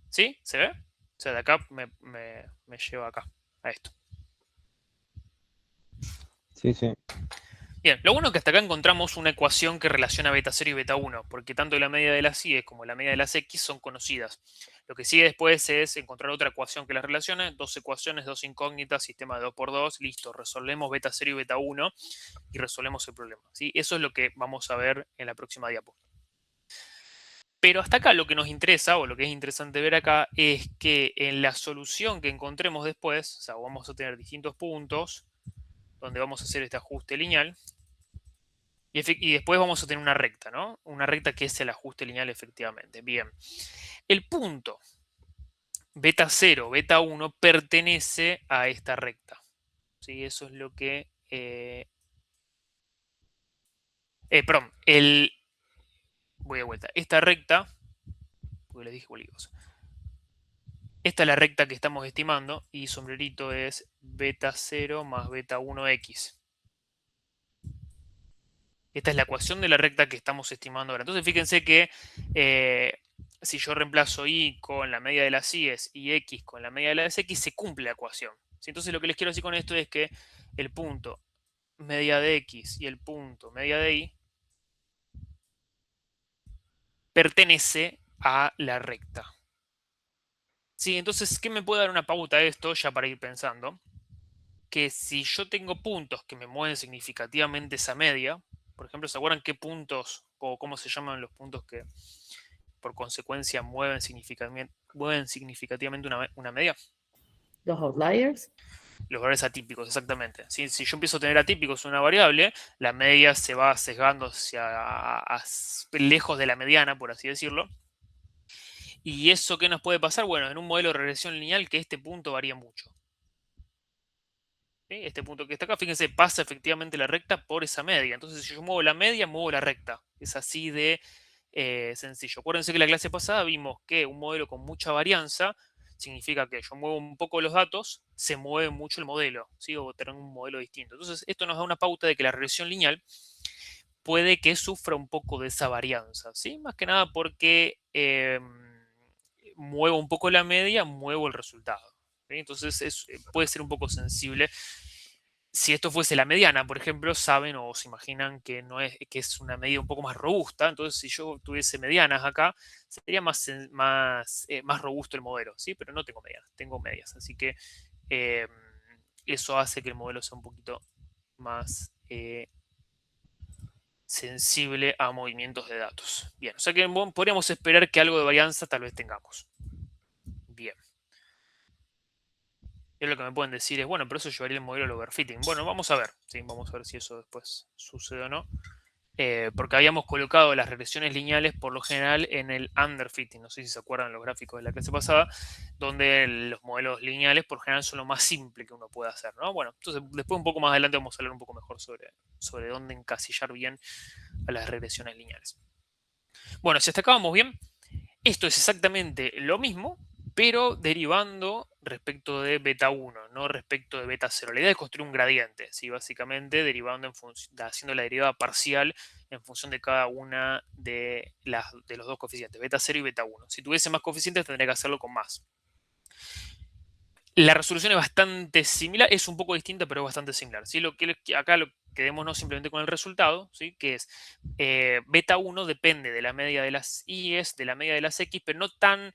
¿Sí? ¿Se ve? O sea, de acá me lleva acá, a esto. Sí, sí. Bien, lo bueno es que hasta acá encontramos una ecuación que relaciona beta 0 y beta 1, porque tanto la media de las y como la media de las x son conocidas. Lo que sigue después es encontrar otra ecuación que las relacione, dos ecuaciones, dos incógnitas, sistema de 2 por 2, listo, resolvemos beta 0 y beta 1 y resolvemos el problema, ¿sí? Eso es lo que vamos a ver en la próxima diapo. Pero hasta acá lo que nos interesa, o lo que es interesante ver acá, es que en la solución que encontremos después, o sea, vamos a tener distintos puntos donde vamos a hacer este ajuste lineal, y después vamos a tener una recta, ¿no? Una recta que es el ajuste lineal efectivamente. Bien. El punto beta 0, beta 1 pertenece a esta recta. ¿Sí? Eso es lo que... perdón, voy de vuelta. Esta recta, porque les dije bolívaros. Esta es la recta que estamos estimando y sombrerito es beta 0 más beta 1x. Esta es la ecuación de la recta que estamos estimando ahora. Entonces fíjense que si yo reemplazo y con la media de las y's y x con la media de las x, se cumple la ecuación. ¿Sí? Entonces lo que les quiero decir con esto es que el punto media de x y el punto media de y pertenece a la recta. ¿Sí? Entonces, ¿qué me puede dar una pauta a esto ya para ir pensando? Que si yo tengo puntos que me mueven significativamente esa media, por ejemplo, ¿se acuerdan qué puntos o cómo se llaman los puntos que por consecuencia mueven significativamente una media? Los outliers. Los valores atípicos, exactamente. Si yo empiezo a tener atípicos en una variable, la media se va sesgando hacia lejos de la mediana, por así decirlo. ¿Y eso qué nos puede pasar? Bueno, en un modelo de regresión lineal que este punto varía mucho. ¿Sí? Este punto que está acá, fíjense, pasa efectivamente la recta por esa media. Entonces, si yo muevo la media, muevo la recta. Es así de sencillo. Acuérdense que la clase pasada vimos que un modelo con mucha varianza significa que yo muevo un poco los datos, se mueve mucho el modelo, ¿sí? O tener un modelo distinto. Entonces, esto nos da una pauta de que la regresión lineal puede que sufra un poco de esa varianza, ¿sí? Más que nada porque muevo un poco la media, muevo el resultado. ¿Sí? Entonces, puede ser un poco sensible. Si esto fuese la mediana, por ejemplo, saben o se imaginan que es una medida un poco más robusta. Entonces, si yo tuviese medianas acá, sería más robusto el modelo, ¿sí? Pero no tengo medianas, tengo medias. Así que eso hace que el modelo sea un poquito más sensible a movimientos de datos. Bien, o sea que podríamos esperar que algo de varianza tal vez tengamos. Bien. Y lo que me pueden decir es, bueno, pero eso llevaría el modelo al overfitting. Bueno, vamos a ver, ¿sí? Vamos a ver si eso después sucede o no. Porque habíamos colocado las regresiones lineales por lo general en el underfitting. No sé si se acuerdan los gráficos de la clase pasada, donde los modelos lineales por lo general son lo más simple que uno puede hacer, ¿no? Bueno, entonces después un poco más adelante vamos a hablar un poco mejor sobre dónde encasillar bien a las regresiones lineales. Bueno, si hasta acá vamos bien, esto es exactamente lo mismo, pero derivando respecto de beta 1, no respecto de beta 0. La idea es construir un gradiente, ¿sí? Básicamente derivando haciendo la derivada parcial en función de cada una de los dos coeficientes, beta 0 y beta 1. Si tuviese más coeficientes tendría que hacerlo con más. La resolución es bastante similar, es un poco distinta, pero es bastante similar, ¿sí? Acá quedémonos simplemente con el resultado, ¿sí? Que es beta 1 depende de la media de las y's, de la media de las x, pero no tan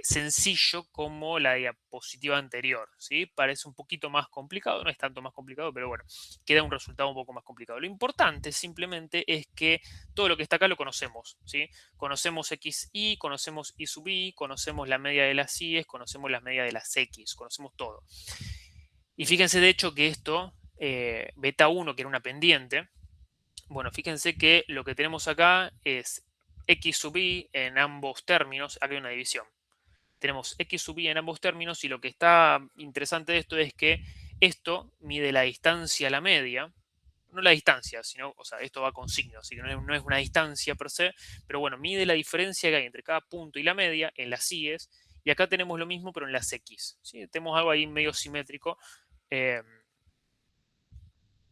sencillo como la diapositiva anterior, ¿sí? Parece un poquito más complicado, no es tanto más complicado, pero bueno, queda un resultado un poco más complicado. Lo importante simplemente es que todo lo que está acá lo conocemos, ¿sí? Conocemos xy, conocemos y sub i, conocemos la media de las y's, conocemos la media de las x, conocemos todo. Y fíjense de hecho que esto, beta 1, que era una pendiente, bueno, fíjense que lo que tenemos acá es x sub i en ambos términos, acá hay una división. Tenemos x sub i en ambos términos y lo que está interesante de esto es que esto mide la distancia a la media, no la distancia, sino, o sea, esto va con signos, así que no es una distancia per se, pero bueno, mide la diferencia que hay entre cada punto y la media en las y's, y acá tenemos lo mismo pero en las x, ¿sí? Tenemos algo ahí medio simétrico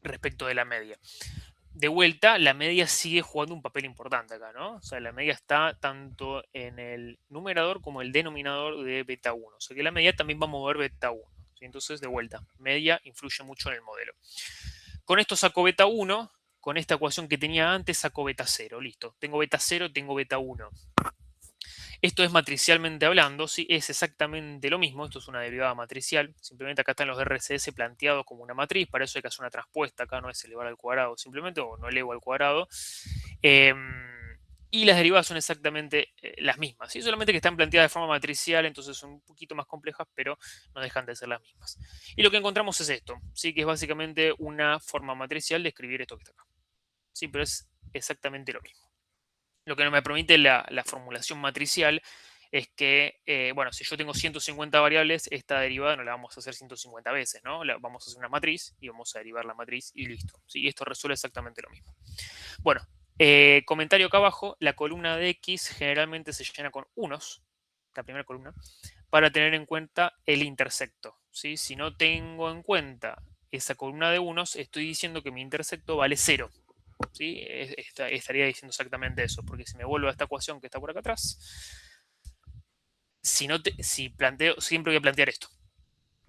respecto de la media. De vuelta, la media sigue jugando un papel importante acá, ¿no? O sea, la media está tanto en el numerador como el denominador de beta 1. O sea, que la media también va a mover beta 1. ¿Sí? Entonces, de vuelta, media influye mucho en el modelo. Con esto saco beta 1 con esta ecuación que tenía antes saco beta 0, listo. Tengo beta 0, tengo beta 1. Esto es matricialmente hablando, ¿sí? Es exactamente lo mismo. Esto es una derivada matricial. Simplemente acá están los RCS planteados como una matriz. Para eso hay que hacer una transpuesta. Acá no es elevar al cuadrado simplemente, o no elevo al cuadrado. Y las derivadas son exactamente las mismas. ¿Sí? Solamente que están planteadas de forma matricial, entonces son un poquito más complejas, pero no dejan de ser las mismas. Y lo que encontramos es esto, ¿sí? Que es básicamente una forma matricial de escribir esto que está acá. Sí, pero es exactamente lo mismo. Lo que no me permite la formulación matricial es que, bueno, si yo tengo 150 variables, esta derivada no la vamos a hacer 150 veces, ¿no? Vamos a hacer una matriz y vamos a derivar la matriz y listo. ¿Sí? Esto resuelve exactamente lo mismo. Bueno, comentario acá abajo, la columna de X generalmente se llena con unos, la primera columna, para tener en cuenta el intersecto. ¿Sí? Si no tengo en cuenta esa columna de unos, estoy diciendo que mi intersecto vale 0. ¿Sí? Estaría diciendo exactamente eso, porque si me vuelvo a esta ecuación que está por acá atrás, si planteo, siempre voy a plantear esto.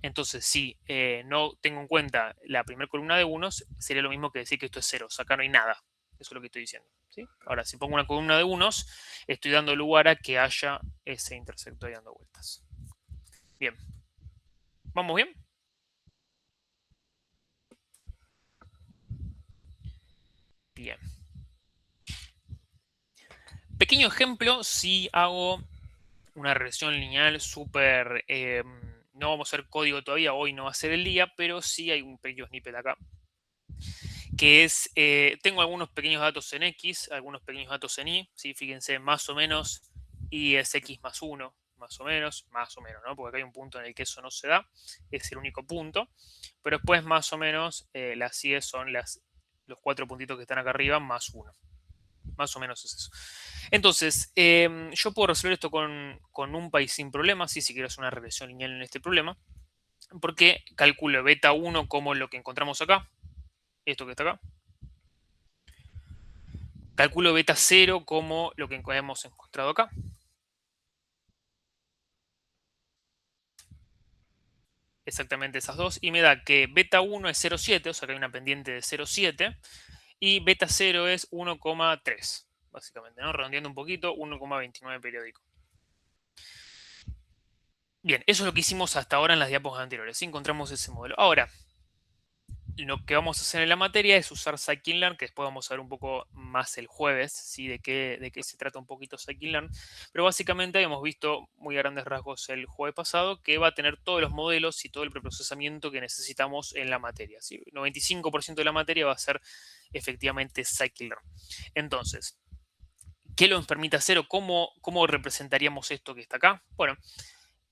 Entonces, si no tengo en cuenta la primera columna de unos, sería lo mismo que decir que esto es 0. O sea, acá no hay nada. Eso es lo que estoy diciendo. ¿Sí? Ahora, si pongo una columna de unos, estoy dando lugar a que haya ese intersecto ahí dando vueltas. Bien. ¿Vamos bien? Bien. Pequeño ejemplo, si hago una regresión lineal súper... no vamos a hacer código todavía, hoy no va a ser el día, pero sí hay un pequeño snippet acá. Que es, tengo algunos pequeños datos en X, algunos pequeños datos en Y, ¿sí? Fíjense, más o menos, Y es X más 1, más o menos, ¿no? Porque acá hay un punto en el que eso no se da, es el único punto, pero después más o menos las Y son los 4 puntitos que están acá arriba más 1. Más o menos es eso. Entonces, yo puedo resolver esto con NumPy sin problemas, si quiero hacer una regresión lineal en este problema, porque calculo beta 1 como lo que encontramos acá, esto que está acá. Calculo beta 0 como lo que hemos encontrado acá. Exactamente esas dos. Y me da que beta 1 es 0,7, o sea que hay una pendiente de 0,7. Y beta 0 es 1,3, básicamente, ¿no? Redondeando un poquito, 1,29 periódico. Bien, eso es lo que hicimos hasta ahora en las diapositivas anteriores. ¿Sí? Encontramos ese modelo. Ahora, lo que vamos a hacer en la materia es usar scikit-learn, que después vamos a ver un poco más el jueves, ¿sí? de qué se trata un poquito scikit-learn. Pero básicamente habíamos visto muy a grandes rasgos el jueves pasado que va a tener todos los modelos y todo el preprocesamiento que necesitamos en la materia. ¿Sí? 95% de la materia va a ser efectivamente scikit-learn. Entonces, ¿qué nos permite hacer o cómo representaríamos esto que está acá? Bueno,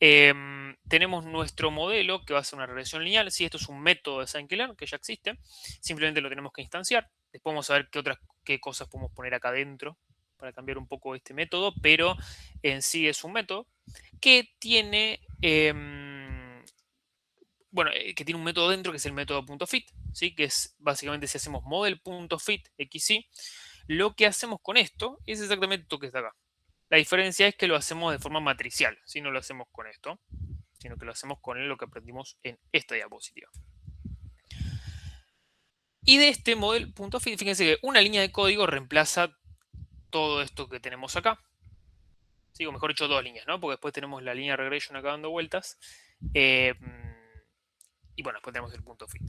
tenemos nuestro modelo que va a ser una regresión lineal. Sí, esto es un método de scikit-learn que ya existe. Simplemente lo tenemos que instanciar. Después vamos a ver qué cosas podemos poner acá adentro para cambiar un poco este método. Pero en sí es un método que tiene... que tiene un método dentro que es el método .fit, ¿sí? Que es básicamente si hacemos model.fit xy, lo que hacemos con esto es exactamente esto que está acá. La diferencia es que lo hacemos de forma matricial, si no lo hacemos con esto, sino que lo hacemos con lo que aprendimos en esta diapositiva. Y de este model.fit, fíjense que una línea de código reemplaza todo esto que tenemos acá. ¿Sí? O mejor dicho, dos líneas, ¿no? Porque después tenemos la línea regression acá dando vueltas. Y bueno, después tenemos el .fit.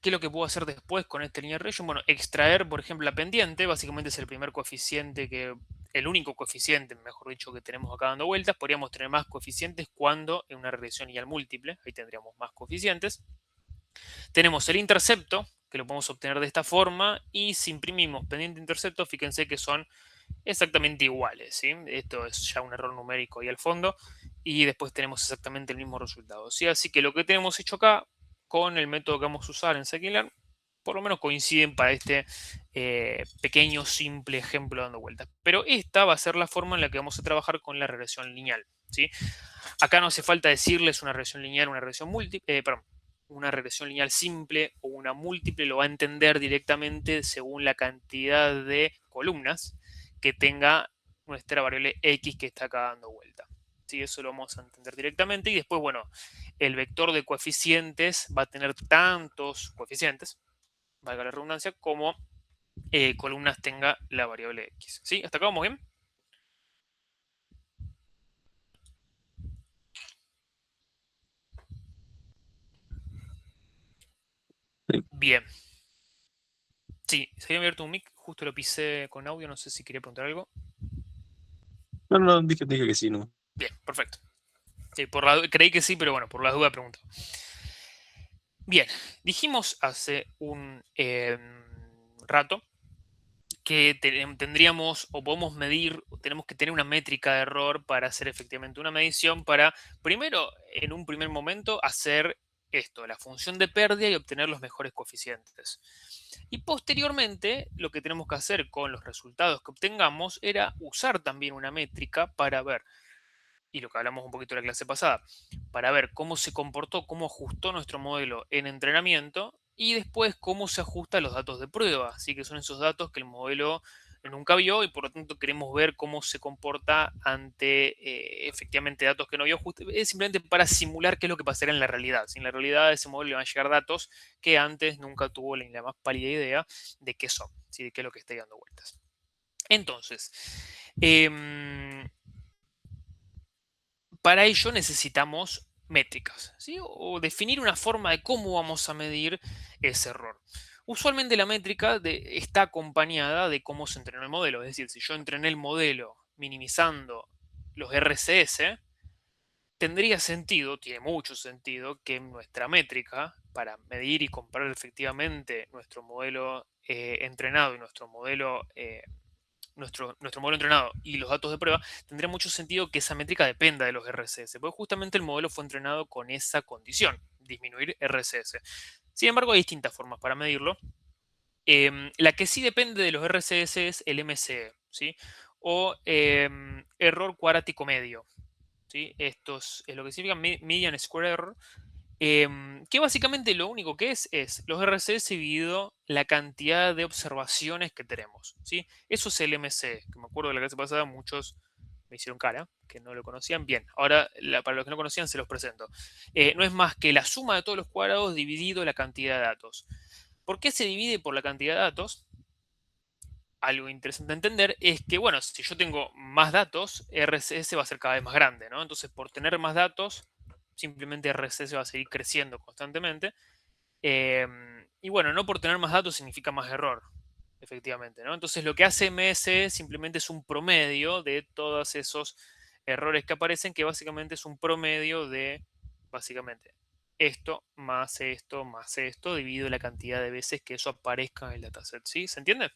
¿Qué es lo que puedo hacer después con esta línea regression? Bueno, extraer, por ejemplo, la pendiente. Básicamente es el primer coeficiente el único coeficiente, mejor dicho, que tenemos acá dando vueltas. Podríamos tener más coeficientes cuando en una regresión lineal múltiple. Ahí tendríamos más coeficientes. Tenemos el intercepto, que lo podemos obtener de esta forma. Y si imprimimos pendiente intercepto, fíjense que son exactamente iguales, ¿sí? Esto es ya un error numérico ahí al fondo. Y después tenemos exactamente el mismo resultado, ¿sí? Así que lo que tenemos hecho acá con el método que vamos a usar en scikit-learn, por lo menos coinciden para este pequeño, simple ejemplo dando vueltas. Pero esta va a ser la forma en la que vamos a trabajar con la regresión lineal, ¿sí? Acá no hace falta decirles una regresión lineal, una regresión múltiple, una regresión lineal simple o una múltiple, lo va a entender directamente según la cantidad de columnas que tenga nuestra variable x que está acá dando vuelta. ¿Sí? Eso lo vamos a entender directamente. Y después, bueno, el vector de coeficientes va a tener tantos coeficientes, valga la redundancia, como columnas tenga la variable x. ¿Sí? ¿Hasta acá vamos bien? Sí. Bien. Sí, se había abierto un mic, justo lo pisé con audio, no sé si quería preguntar algo. No, dije que sí, no. Bien, perfecto. Sí, creí que sí, pero bueno, por las dudas pregunto. Bien, dijimos hace un rato que tendríamos o podemos medir, o tenemos que tener una métrica de error para hacer efectivamente una medición para, primero, en un primer momento, hacer esto, la función de pérdida y obtener los mejores coeficientes. Y posteriormente, lo que tenemos que hacer con los resultados que obtengamos era usar también una métrica para ver, y lo que hablamos un poquito en la clase pasada, para ver cómo se comportó, cómo ajustó nuestro modelo en entrenamiento y después cómo se ajusta a los datos de prueba. Así que son esos datos que el modelo nunca vio y por lo tanto queremos ver cómo se comporta ante efectivamente datos que no vio. Es simplemente para simular qué es lo que pasará en la realidad. Si en la realidad a ese modelo le van a llegar datos que antes nunca tuvo la más pálida idea de qué son, ¿sí? De qué es lo que está dando vueltas. Entonces, para ello necesitamos métricas, ¿sí? O definir una forma de cómo vamos a medir ese error. Usualmente la métrica está acompañada de cómo se entrenó el modelo. Es decir, si yo entrené el modelo minimizando los RCS, tendría sentido, tiene mucho sentido, que nuestra métrica para medir y comparar efectivamente nuestro modelo entrenado y nuestro modelo entrenado y los datos de prueba, tendría mucho sentido que esa métrica dependa de los RCS, porque justamente el modelo fue entrenado con esa condición, disminuir RCS. Sin embargo, hay distintas formas para medirlo. La que sí depende de los RCS es el MCE, ¿sí? O error cuadrático medio, ¿sí? Esto es lo que significa median square error, que básicamente lo único que es los RCS dividido la cantidad de observaciones que tenemos, ¿sí? Eso es el MC, que me acuerdo de la clase pasada, muchos me hicieron cara, que no lo conocían bien. Ahora, para los que no conocían, se los presento. No es más que la suma de todos los cuadrados dividido la cantidad de datos. ¿Por qué se divide por la cantidad de datos? Algo interesante a entender es que, bueno, si yo tengo más datos, RCS va a ser cada vez más grande, ¿no? Entonces, por tener más datos, simplemente RCS va a seguir creciendo constantemente. Y bueno, no por tener más datos significa más error, efectivamente, ¿no? Entonces, lo que hace MS simplemente es un promedio de todos esos errores que aparecen, que básicamente es un promedio de, básicamente, esto, más esto, dividido la cantidad de veces que eso aparezca en el dataset, ¿sí? ¿Se entiende?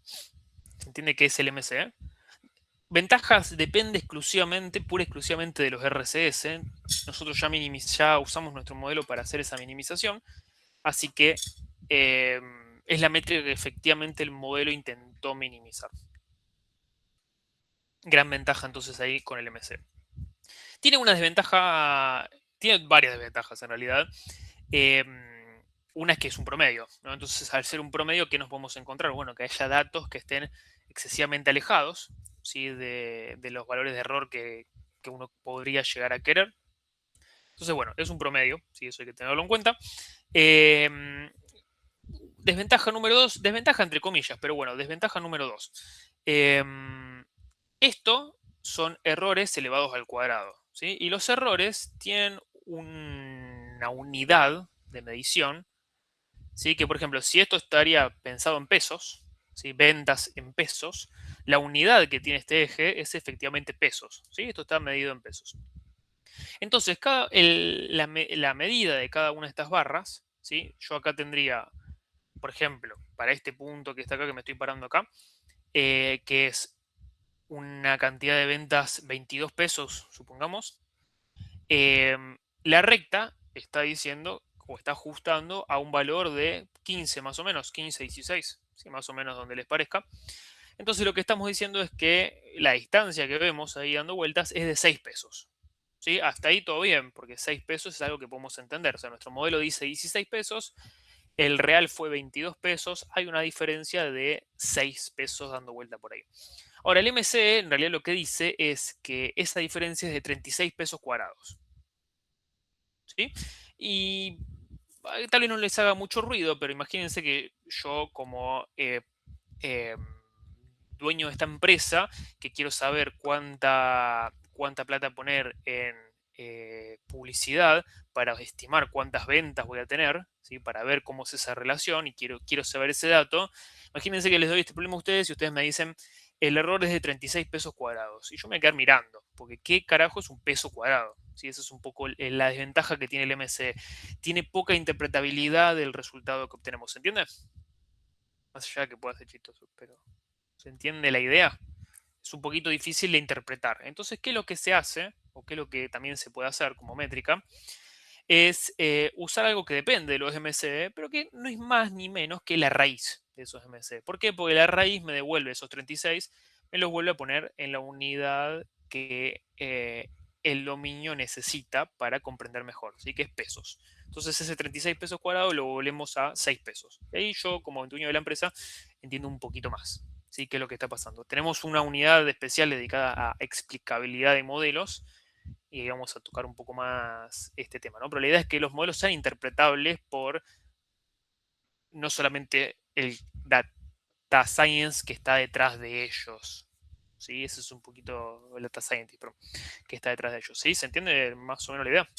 ¿Se entiende qué es el MC? Ventajas depende exclusivamente, pura y exclusivamente de los RCS. Nosotros ya usamos nuestro modelo para hacer esa minimización, así que es la métrica que efectivamente el modelo intentó minimizar. Gran ventaja entonces ahí con el MC. Tiene una desventaja, tiene varias desventajas en realidad. Una es que es un promedio, ¿no? Entonces, al ser un promedio, ¿qué nos podemos encontrar? Bueno, que haya datos que estén excesivamente alejados, ¿sí? de los valores de error que uno podría llegar a querer. Entonces, bueno, es un promedio, ¿sí? Eso hay que tenerlo en cuenta. Desventaja número 2, desventaja entre comillas, pero bueno, desventaja número 2. Esto son errores elevados al cuadrado, ¿sí? Y los errores tienen una unidad de medición, ¿sí? Que por ejemplo, si esto estaría pensado en pesos, ¿sí? Ventas en pesos, la unidad que tiene este eje es efectivamente pesos, ¿sí? Esto está medido en pesos. Entonces, la medida de cada una de estas barras, ¿sí? Yo acá tendría, por ejemplo, para este punto que está acá, que me estoy parando acá, que es una cantidad de ventas 22 pesos, supongamos, la recta está diciendo o está ajustando a un valor de 15 más o menos, 15, 16, ¿sí? Más o menos donde les parezca. Entonces lo que estamos diciendo es que la distancia que vemos ahí dando vueltas es de 6 pesos. ¿Sí? Hasta ahí todo bien, porque 6 pesos es algo que podemos entender. O sea, nuestro modelo dice 16 pesos, el real fue 22 pesos, hay una diferencia de 6 pesos dando vuelta por ahí. Ahora, el MCE en realidad lo que dice es que esa diferencia es de 36 pesos cuadrados. ¿sí? Y tal vez no les haga mucho ruido, pero imagínense que yo como dueño de esta empresa, que quiero saber cuánta plata poner en publicidad para estimar cuántas ventas voy a tener, ¿sí? Para ver cómo es esa relación y quiero saber ese dato. Imagínense que les doy este problema a ustedes y ustedes me dicen, el error es de 36 pesos cuadrados. Y yo me voy a quedar mirando, porque ¿qué carajo es un peso cuadrado? ¿Sí? Esa es un poco la desventaja que tiene el MCE. Tiene poca interpretabilidad del resultado que obtenemos. ¿Se entiende? Más allá de que pueda ser chistoso, pero ¿se entiende la idea? Es un poquito difícil de interpretar. Entonces, ¿qué es lo que se hace? O qué es lo que también se puede hacer como métrica, es usar algo que depende de los MCE, pero que no es más ni menos que la raíz de esos MCE. ¿Por qué? Porque la raíz me devuelve esos 36, me los vuelve a poner en la unidad que el dominio necesita para comprender mejor, ¿sí? Que es pesos. Entonces ese 36 pesos cuadrados lo volvemos a 6 pesos. Y ahí yo, como dueño de la empresa, entiendo un poquito más, ¿sí? ¿Qué es lo que está pasando? Tenemos una unidad especial dedicada a explicabilidad de modelos, y ahí vamos a tocar un poco más este tema, ¿no? Pero la idea es que los modelos sean interpretables por no solamente el data science que está detrás de ellos, ¿sí? Ese es un poquito el data scientist, pero que está detrás de ellos, ¿sí? ¿Se entiende más o menos la idea?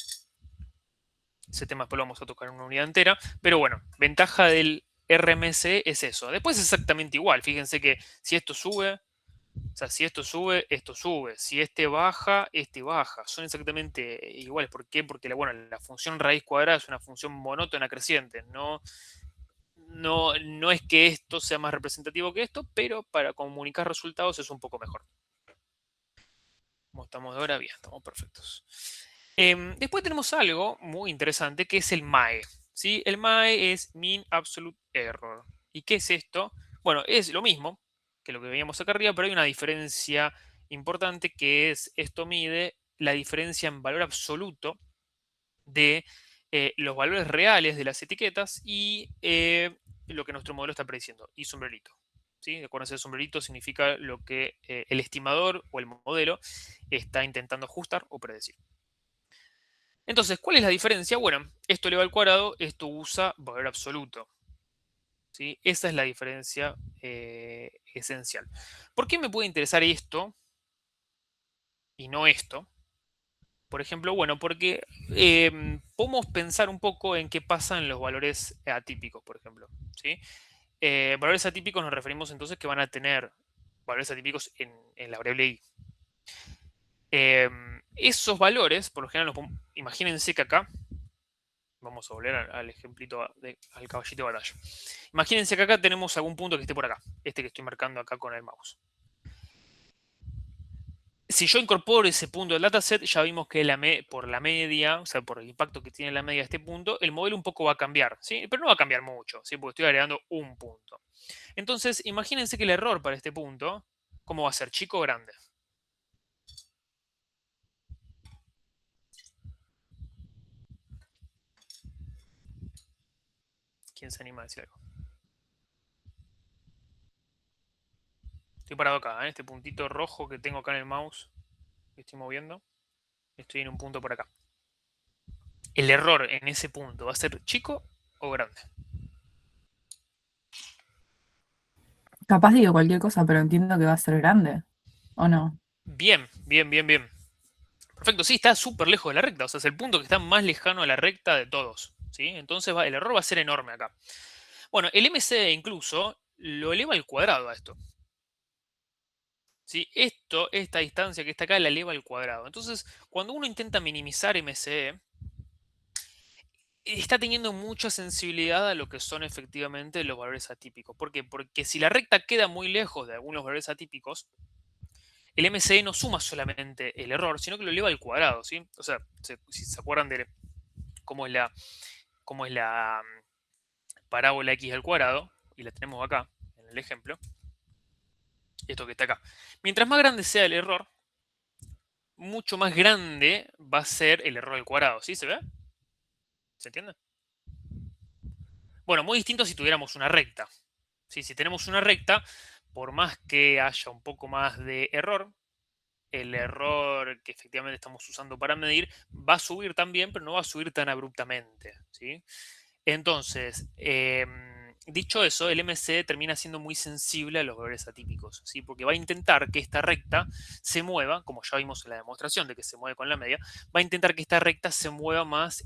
Ese tema después lo vamos a tocar en una unidad entera, pero bueno, ventaja del RMC es eso. Después es exactamente igual, fíjense que si esto sube, o sea, si esto sube, esto sube. Si este baja, este baja. Son exactamente iguales. ¿Por qué? Porque la función raíz cuadrada es una función monótona creciente. No es que esto sea más representativo que esto, pero para comunicar resultados es un poco mejor. Como estamos de ahora, bien, estamos perfectos. Después tenemos algo muy interesante que es el MAE. ¿Sí? El MAE es Mean Absolute Error. ¿Y qué es esto? Bueno, es lo mismo que lo que veíamos acá arriba, pero hay una diferencia importante que es esto mide la diferencia en valor absoluto de los valores reales de las etiquetas y lo que nuestro modelo está prediciendo. Y sombrerito. ¿Sí? Acuérdense, el sombrerito significa lo que el estimador o el modelo está intentando ajustar o predecir. Entonces, ¿cuál es la diferencia? Bueno, esto eleva al cuadrado, esto usa valor absoluto. ¿Sí? Esa es la diferencia esencial. ¿Por qué me puede interesar esto y no esto? Por ejemplo, bueno, porque podemos pensar un poco en qué pasa en los valores atípicos, por ejemplo. ¿Sí? Valores atípicos nos referimos entonces que van a tener valores atípicos en la variable i. Esos valores, por lo general, imagínense que acá, vamos a volver al ejemplito, al caballito de batalla. Imagínense que acá tenemos algún punto que esté por acá, este que estoy marcando acá con el mouse. Si yo incorporo ese punto del dataset, ya vimos que por la media, o sea, por el impacto que tiene la media de este punto, el modelo un poco va a cambiar, ¿sí? Pero no va a cambiar mucho, ¿sí? Porque estoy agregando un punto. Entonces, imagínense que el error para este punto, ¿cómo va a ser? ¿Chico o grande? ¿Quién se anima a decir algo? Estoy parado acá, en este puntito rojo que tengo acá en el mouse, que estoy moviendo. Estoy en un punto por acá. ¿El error en ese punto va a ser chico o grande? Capaz digo cualquier cosa, pero entiendo que va a ser grande. ¿O no? Bien, bien, bien, bien. Perfecto, sí, está súper lejos de la recta. O sea, es el punto que está más lejano a la recta de todos. ¿Sí? Entonces el error va a ser enorme acá. Bueno, el MCE incluso lo eleva al cuadrado a esto. ¿Sí? Esta distancia que está acá la eleva al cuadrado. Entonces, cuando uno intenta minimizar MCE, está teniendo mucha sensibilidad a lo que son efectivamente los valores atípicos. ¿Por qué? Porque si la recta queda muy lejos de algunos valores atípicos, el MCE no suma solamente el error, sino que lo eleva al cuadrado, ¿sí? O sea, si se acuerdan de cómo es la parábola x al cuadrado, y la tenemos acá en el ejemplo, esto que está acá. Mientras más grande sea el error, mucho más grande va a ser el error al cuadrado, ¿sí? ¿Se ve? ¿Se entiende? Bueno, muy distinto si tuviéramos una recta. ¿Sí? Si tenemos una recta, por más que haya un poco más de error, el error que efectivamente estamos usando para medir va a subir también, pero no va a subir tan abruptamente, ¿sí? Entonces, dicho eso, el MCE termina siendo muy sensible a los valores atípicos, ¿sí? Porque va a intentar que esta recta se mueva, como ya vimos en la demostración de que se mueve con la media, va a intentar que esta recta se mueva más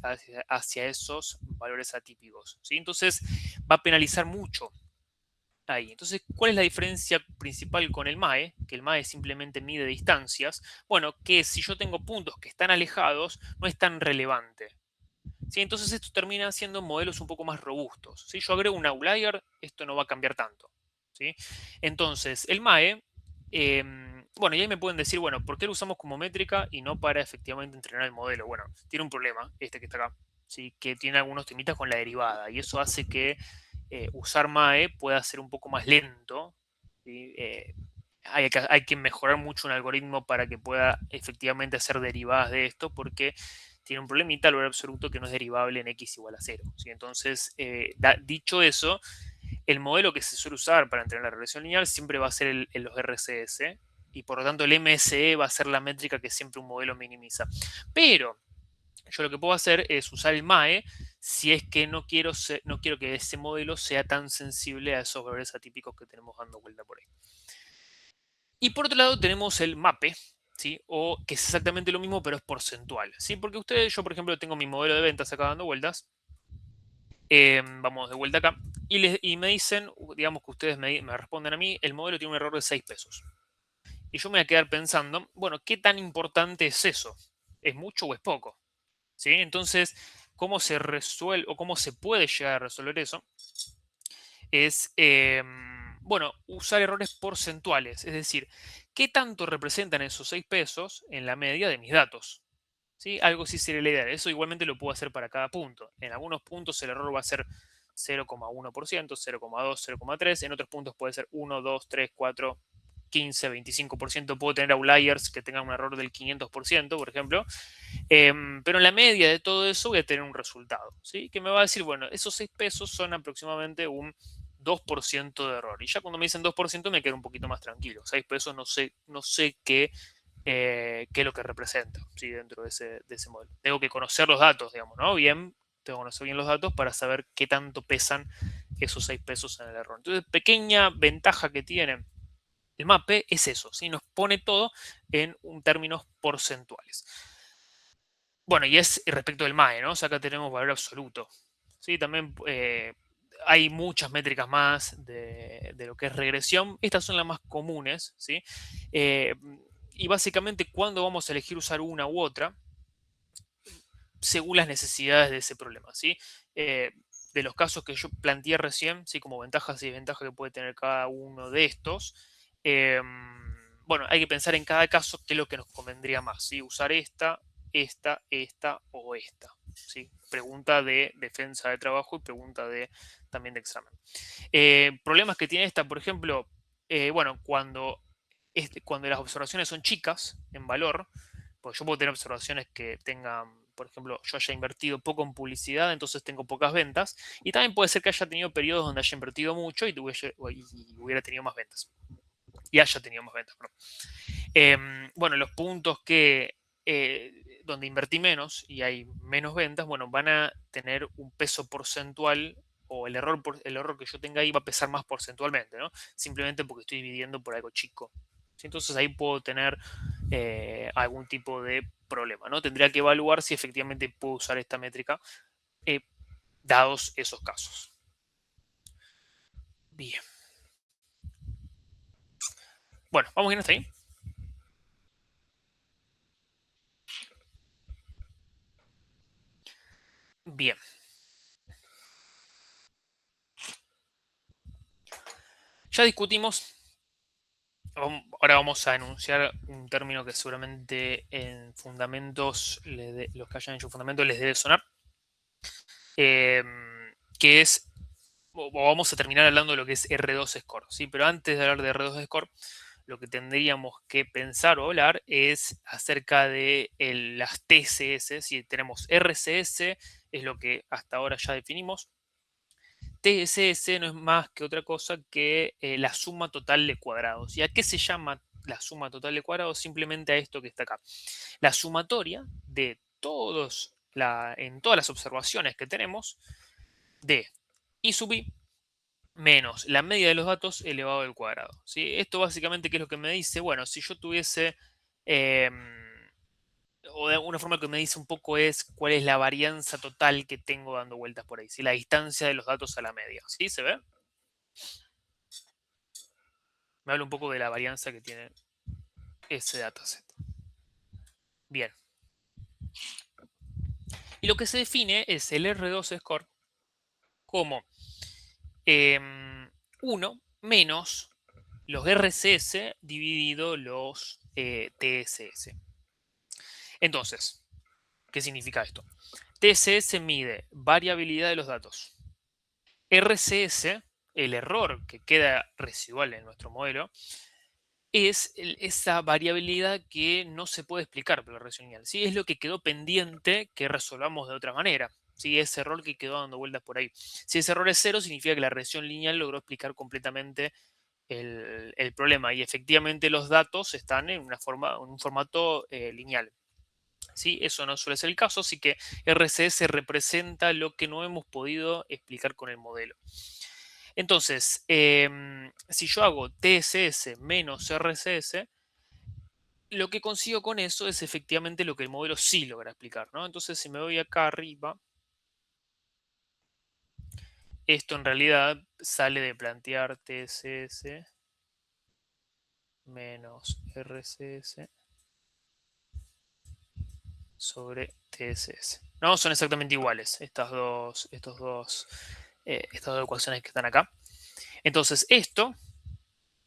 hacia esos valores atípicos, ¿sí? Entonces, va a penalizar mucho ahí. Entonces, ¿cuál es la diferencia principal con el MAE? Que el MAE simplemente mide distancias. Bueno, que si yo tengo puntos que están alejados, no es tan relevante. ¿Sí? Entonces esto termina siendo modelos un poco más robustos. Si yo agrego un outlier, esto no va a cambiar tanto. ¿Sí? Entonces, el MAE, bueno, y ahí me pueden decir, bueno, ¿por qué lo usamos como métrica y no para efectivamente entrenar el modelo? Bueno, tiene un problema, este que está acá, ¿sí? Que tiene algunos temitas con la derivada, y eso hace que usar MAE pueda ser un poco más lento. ¿Sí? Hay que mejorar mucho un algoritmo para que pueda efectivamente hacer derivadas de esto, porque tiene un problemita al valor absoluto que no es derivable en x igual a 0. ¿Sí? Entonces, dicho eso, el modelo que se suele usar para entrenar la regresión lineal siempre va a ser los RCS, y por lo tanto el MSE va a ser la métrica que siempre un modelo minimiza. Pero yo lo que puedo hacer es usar el MAE si es que no quiero que ese modelo sea tan sensible a esos valores atípicos que tenemos dando vuelta por ahí. Y por otro lado tenemos el MAPE, ¿sí? O que es exactamente lo mismo, pero es porcentual, ¿sí? Porque yo por ejemplo tengo mi modelo de ventas acá dando vueltas. Vamos de vuelta acá. Y me dicen, digamos que ustedes me responden a mí, el modelo tiene un error de 6 pesos. Y yo me voy a quedar pensando, bueno, ¿qué tan importante es eso? ¿Es mucho o es poco? ¿Sí? Entonces, ¿cómo se resuelve o cómo se puede llegar a resolver eso? Es, bueno, usar errores porcentuales. Es decir, ¿qué tanto representan esos 6 pesos en la media de mis datos? ¿Sí? Algo sí sería la idea. Eso igualmente lo puedo hacer para cada punto. En algunos puntos el error va a ser 0,1%, 0,2, 0,3. En otros puntos puede ser 1, 2, 3, 4, 15, 25%. Puedo tener outliers que tengan un error del 500%, por ejemplo. Pero en la media de todo eso voy a tener un resultado, ¿sí? Que me va a decir, bueno, esos 6 pesos son aproximadamente un 2% de error. Y ya cuando me dicen 2% me quedo un poquito más tranquilo. 6 pesos no sé qué es lo que representa, ¿sí? Dentro de ese modelo. Tengo que conocer los datos, digamos, ¿no? Bien, tengo que conocer bien los datos para saber qué tanto pesan esos 6 pesos en el error. Entonces, pequeña ventaja que tiene el MAPE es eso, ¿sí? Nos pone todo en términos porcentuales. Bueno, y es respecto del MAE, ¿no? O sea, acá tenemos valor absoluto. ¿Sí? También hay muchas métricas más de lo que es regresión. Estas son las más comunes, ¿sí? Y básicamente, ¿cuándo vamos a elegir usar una u otra? Según las necesidades de ese problema, ¿sí? De los casos que yo planteé recién, ¿sí? Como ventajas y desventajas que puede tener cada uno de estos. Bueno, hay que pensar en cada caso qué es lo que nos convendría más, ¿sí? Usar esta o esta, ¿sí? Pregunta de defensa de trabajo y pregunta también de examen. Problemas que tiene esta, por ejemplo, bueno, cuando las observaciones son chicas en valor, porque yo puedo tener observaciones que tengan, por ejemplo, yo haya invertido poco en publicidad, entonces tengo pocas ventas, y también puede ser que haya tenido periodos donde haya invertido mucho y hubiera tenido más ventas. Y haya tenido más ventas, perdón. Bueno, los puntos que donde invertí menos y hay menos ventas, bueno, van a tener un peso porcentual, o el error que yo tenga ahí va a pesar más porcentualmente, ¿no? Simplemente porque estoy dividiendo por algo chico. ¿Sí? Entonces ahí puedo tener algún tipo de problema, ¿no? Tendría que evaluar si efectivamente puedo usar esta métrica dados esos casos. Bien. Bueno, vamos bien hasta ahí. Bien. Ya discutimos. Ahora vamos a enunciar un término que seguramente en fundamentos, los que hayan hecho fundamentos les debe sonar. Que es, o vamos a terminar hablando de lo que es R2 Score, ¿sí? Pero antes de hablar de R2 Score, lo que tendríamos que pensar o hablar es acerca de las TCS. Si tenemos RCS, es lo que hasta ahora ya definimos. TSS no es más que otra cosa que la suma total de cuadrados. ¿Y a qué se llama la suma total de cuadrados simplemente a esto que está acá. La sumatoria de en todas las observaciones que tenemos de I sub i menos la media de los datos elevado al cuadrado. ¿Sí? Esto básicamente, ¿qué es lo que me dice? Bueno, si yo tuviese... o de alguna forma que me dice un poco es cuál es la varianza total que tengo dando vueltas por ahí. ¿Sí? La distancia de los datos a la media. ¿Sí? ¿Se ve? Me habla un poco de la varianza que tiene ese dataset. Bien. Y lo que se define es el R2 score como 1 menos los RCS dividido los TSS. Entonces, ¿qué significa esto? TSS mide variabilidad de los datos. RCS, el error que queda residual en nuestro modelo, es esa variabilidad que no se puede explicar por la regresión lineal. ¿Sí? Es lo que quedó pendiente que resolvamos de otra manera. ¿Sí? Ese error que quedó dando vueltas por ahí. Si ese error es 0, significa que la regresión lineal logró explicar completamente el problema. Y efectivamente los datos están en un formato lineal. ¿Sí? Eso no suele ser el caso, así que RCS representa lo que no hemos podido explicar con el modelo. Entonces, si yo hago TSS menos RCS, lo que consigo con eso es efectivamente lo que el modelo sí logra explicar, ¿no? Entonces, si me voy acá arriba, esto en realidad sale de plantear TSS menos RCS sobre TSS. No, son exactamente iguales estas dos ecuaciones que están acá. Entonces, esto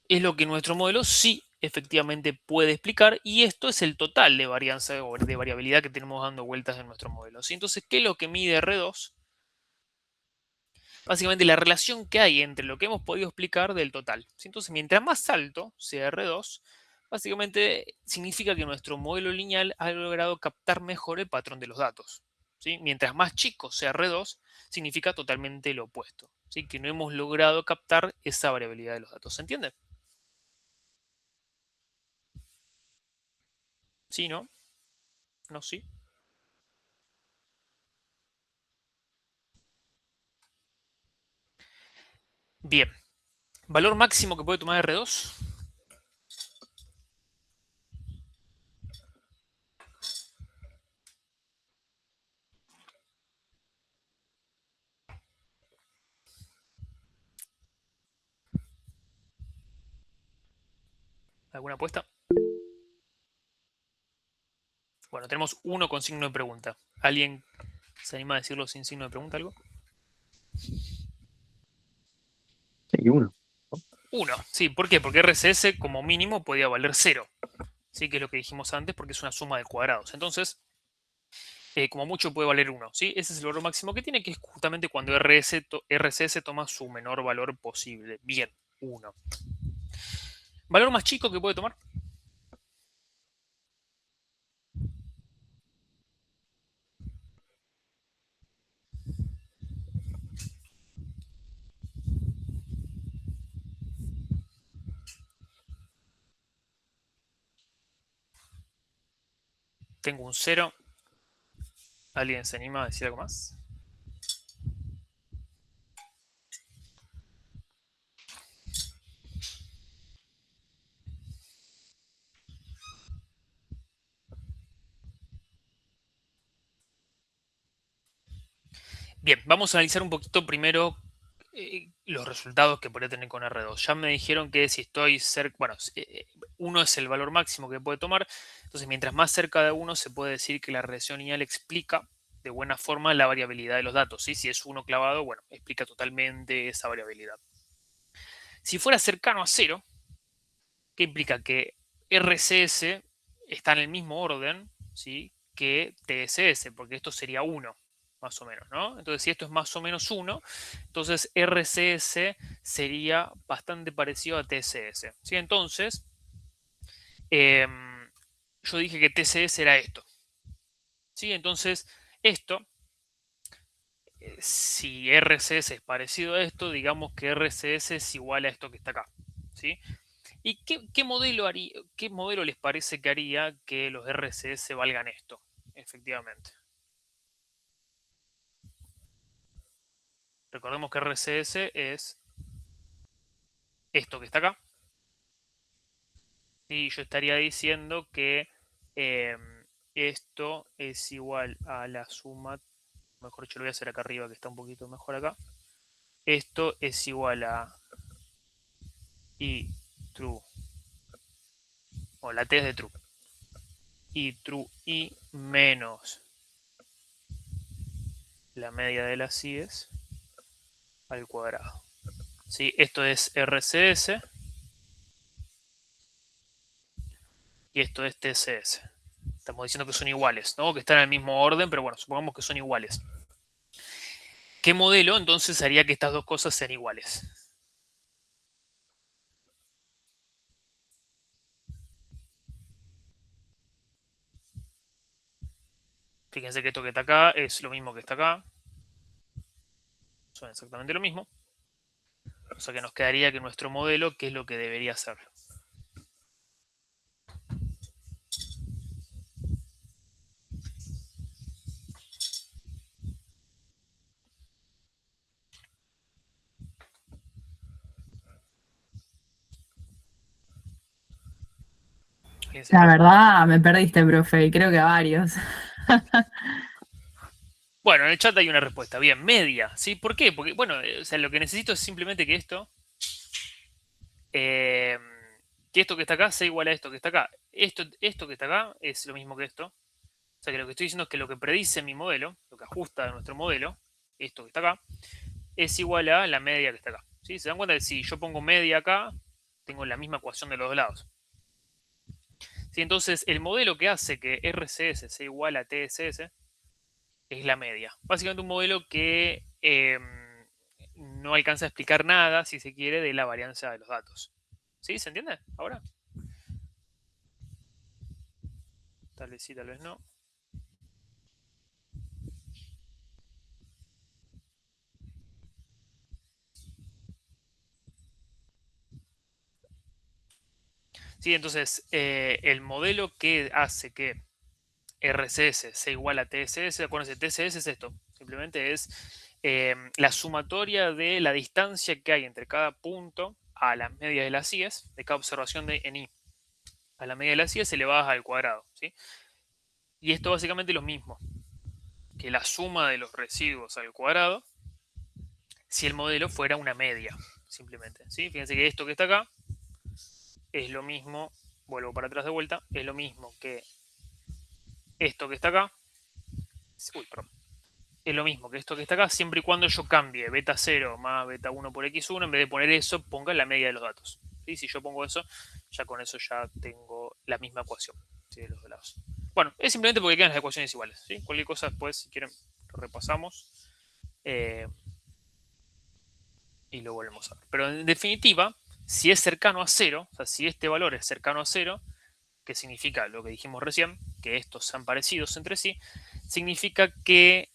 es lo que nuestro modelo sí efectivamente puede explicar, y esto es el total de varianza o de variabilidad que tenemos dando vueltas en nuestro modelo. ¿Sí? Entonces, ¿qué es lo que mide R2? Básicamente la relación que hay entre lo que hemos podido explicar del total. ¿Sí? Entonces, mientras más alto sea R2, básicamente significa que nuestro modelo lineal ha logrado captar mejor el patrón de los datos. ¿Sí? Mientras más chico sea R2, significa totalmente lo opuesto. ¿Sí? Que no hemos logrado captar esa variabilidad de los datos. ¿Se entiende? ¿Sí, no? ¿No, sí? Bien. ¿Valor máximo que puede tomar R2? ¿Alguna apuesta? Bueno, tenemos 1 con signo de pregunta. ¿Alguien se anima a decirlo sin signo de pregunta algo? Sí, 1. 1, sí. ¿Por qué? Porque RCS como mínimo podía valer 0. ¿Sí? Que es lo que dijimos antes, porque es una suma de cuadrados. Entonces, como mucho puede valer 1. ¿Sí? Ese es el valor máximo que tiene, que es justamente cuando RCS toma su menor valor posible. Bien, 1. ¿Valor más chico que puede tomar? Tengo un 0. ¿Alguien se anima a decir algo más? Bien, vamos a analizar un poquito primero los resultados que podría tener con R2. Ya me dijeron que si estoy cerca, bueno, 1 es el valor máximo que puede tomar. Entonces, mientras más cerca de 1, se puede decir que la regresión lineal explica de buena forma la variabilidad de los datos. ¿Sí? Si es 1 clavado, bueno, explica totalmente esa variabilidad. Si fuera cercano a 0, ¿qué implica? Que RCS está en el mismo orden, ¿sí?, que TSS, porque esto sería 1, más o menos, ¿no? Entonces, si esto es más o menos 1, entonces RCS sería bastante parecido a TSS. ¿Sí? Entonces, yo dije que TSS era esto. ¿Sí? Entonces, esto, si RCS es parecido a esto, digamos que RCS es igual a esto que está acá. ¿Sí? ¿Y qué modelo les parece que haría que los RCS valgan esto, efectivamente? Recordemos que RCS es esto que está acá. Y yo estaría diciendo que esto es igual a la suma, mejor yo lo voy a hacer acá arriba que está un poquito mejor acá. Esto es igual a I true, o la T es de true, I true I menos la media de las IES al cuadrado. ¿Sí? Esto es RCS y esto es TCS. Estamos diciendo que son iguales, ¿no? Que están en el mismo orden, pero bueno, supongamos que son iguales. ¿Qué modelo entonces haría que estas dos cosas sean iguales? Fíjense que esto que está acá es lo mismo que está acá. Son exactamente lo mismo. O sea que nos quedaría que nuestro modelo, ¿qué es lo que debería ser? La verdad, me perdiste, profe, y creo que a varios. Bueno, en el chat hay una respuesta. Bien, media. ¿Sí? ¿Por qué? Porque, bueno, o sea, lo que necesito es simplemente que esto que esto que está acá sea igual a esto que está acá. Esto que está acá es lo mismo que esto. O sea que lo que estoy diciendo es que lo que predice mi modelo, lo que ajusta a nuestro modelo, esto que está acá, es igual a la media que está acá. ¿Sí? ¿Se dan cuenta que si yo pongo media acá, tengo la misma ecuación de los dos lados? ¿Sí? Entonces, el modelo que hace que RCS sea igual a TSS es la media. Básicamente un modelo que no alcanza a explicar nada, si se quiere, de la varianza de los datos. ¿Sí? ¿Se entiende ahora? Tal vez sí, tal vez no. Sí, entonces el modelo que hace que RCS sea igual a TSS, acuérdense, TSS es esto, simplemente es la sumatoria de la distancia que hay entre cada punto a la media de las IES, de cada observación en I. A la media de las IES elevada al cuadrado, ¿sí? Y esto básicamente es lo mismo que la suma de los residuos al cuadrado si el modelo fuera una media, simplemente, ¿sí? Fíjense que esto que está acá es lo mismo, vuelvo para atrás de vuelta, es lo mismo que esto que está acá, uy, perdón, es lo mismo que esto que está acá, siempre y cuando yo cambie beta 0 más beta 1 por x1, en vez de poner eso, ponga la media de los datos. ¿Sí? Si yo pongo eso, ya con eso ya tengo la misma ecuación, ¿sí? De los dos lados. Bueno, es simplemente porque quedan las ecuaciones iguales, ¿sí? Cualquier cosa después, si quieren, lo repasamos y lo volvemos a ver. Pero en definitiva, si es cercano a 0, o sea, si este valor es cercano a 0, que significa lo que dijimos recién, que estos sean parecidos entre sí, significa que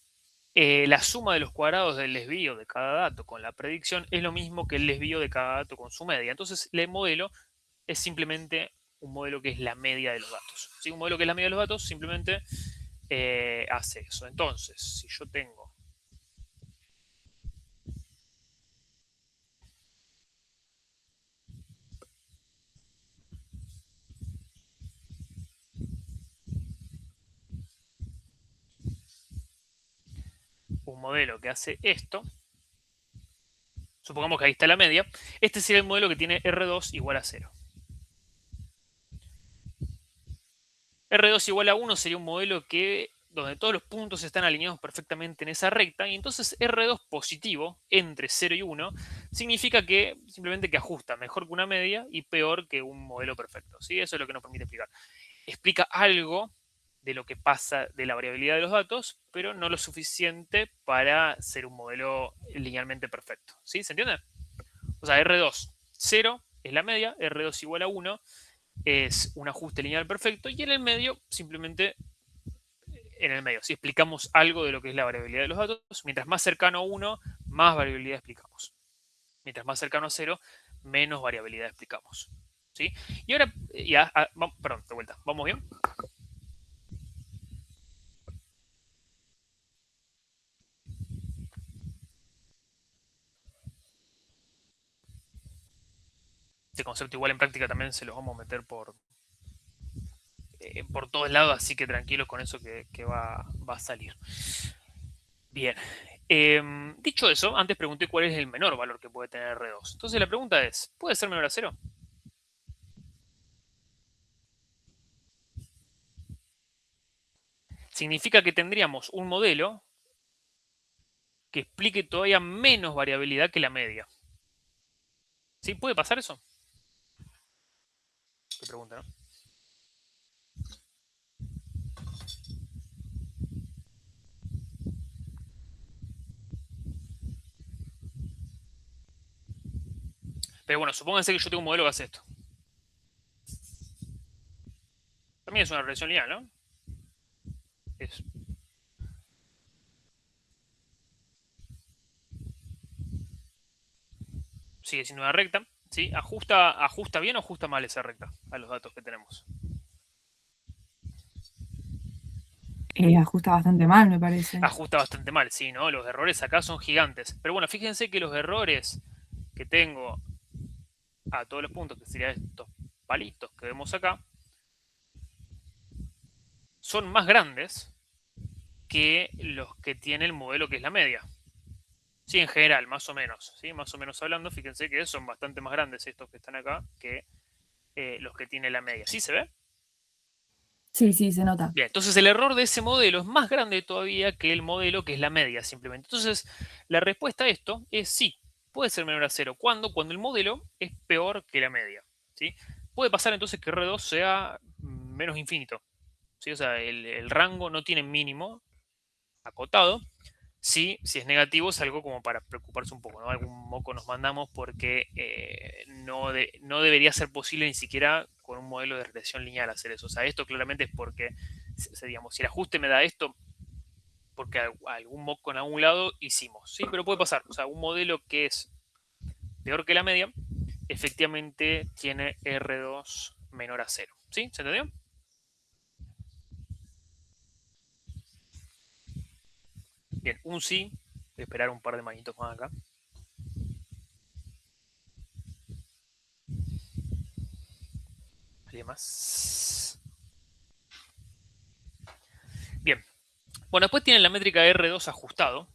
la suma de los cuadrados del desvío de cada dato con la predicción es lo mismo que el desvío de cada dato con su media. Entonces, el modelo es simplemente un modelo que es la media de los datos. ¿Sí? Un modelo que es la media de los datos simplemente hace eso. Entonces, si yo tengo un modelo que hace esto, supongamos que ahí está la media, este sería el modelo que tiene R2 igual a 0. R2 igual a 1 sería un modelo donde todos los puntos están alineados perfectamente en esa recta, y entonces R2 positivo entre 0 y 1 significa que simplemente que ajusta mejor que una media y peor que un modelo perfecto. ¿Sí? Eso es lo que nos permite explicar. Explica algo de lo que pasa de la variabilidad de los datos, pero no lo suficiente para ser un modelo linealmente perfecto. ¿Sí? ¿Se entiende? O sea, R2, 0 es la media, R2 igual a 1 es un ajuste lineal perfecto, y en el medio, simplemente en el medio, si explicamos algo de lo que es la variabilidad de los datos, mientras más cercano a 1, más variabilidad explicamos. Mientras más cercano a 0, menos variabilidad explicamos. ¿sí? Y ahora, perdón, de vuelta, ¿vamos bien? Este concepto igual en práctica también se los vamos a meter por todos lados, así que tranquilos con eso que va a salir. Bien. Dicho eso, antes pregunté cuál es el menor valor que puede tener R2. Entonces la pregunta es, ¿puede ser menor a 0? Significa que tendríamos un modelo que explique todavía menos variabilidad que la media. ¿Sí? ¿Puede pasar eso? Qué pregunta, ¿no? Pero bueno, supónganse que yo tengo un modelo que hace esto. También es una regresión lineal, ¿no? Sigue siendo una recta, ¿sí? ¿Ajusta bien o ajusta mal esa recta a los datos que tenemos? Ajusta bastante mal, me parece. Ajusta bastante mal, sí, ¿no? Los errores acá son gigantes. Pero bueno, fíjense que los errores que tengo a todos los puntos, que serían estos palitos que vemos acá, son más grandes que los que tiene el modelo que es la media. Sí, en general, más o menos. ¿Sí? Más o menos hablando, fíjense que son bastante más grandes estos que están acá que los que tiene la media. ¿Sí se ve? Sí, sí, se nota. Bien, entonces el error de ese modelo es más grande todavía que el modelo que es la media, simplemente. Entonces, la respuesta a esto es sí, puede ser menor a 0. ¿Cuándo? Cuando el modelo es peor que la media. ¿Sí? Puede pasar entonces que R2 sea menos infinito. ¿Sí? O sea, el rango no tiene mínimo acotado. Sí, si es negativo es algo como para preocuparse un poco, ¿no? Algún moco nos mandamos porque no debería ser posible ni siquiera con un modelo de regresión lineal hacer eso. O sea, esto claramente es porque, digamos, si el ajuste me da esto, porque algún moco en algún lado hicimos, ¿sí? Pero puede pasar. O sea, un modelo que es peor que la media, efectivamente tiene R2 menor a 0. ¿Sí? ¿Se entendió? Bien, un sí. Voy a esperar un par de manitos más acá. ¿Alguien más? Bien. Bueno, después tienen la métrica R2 ajustado.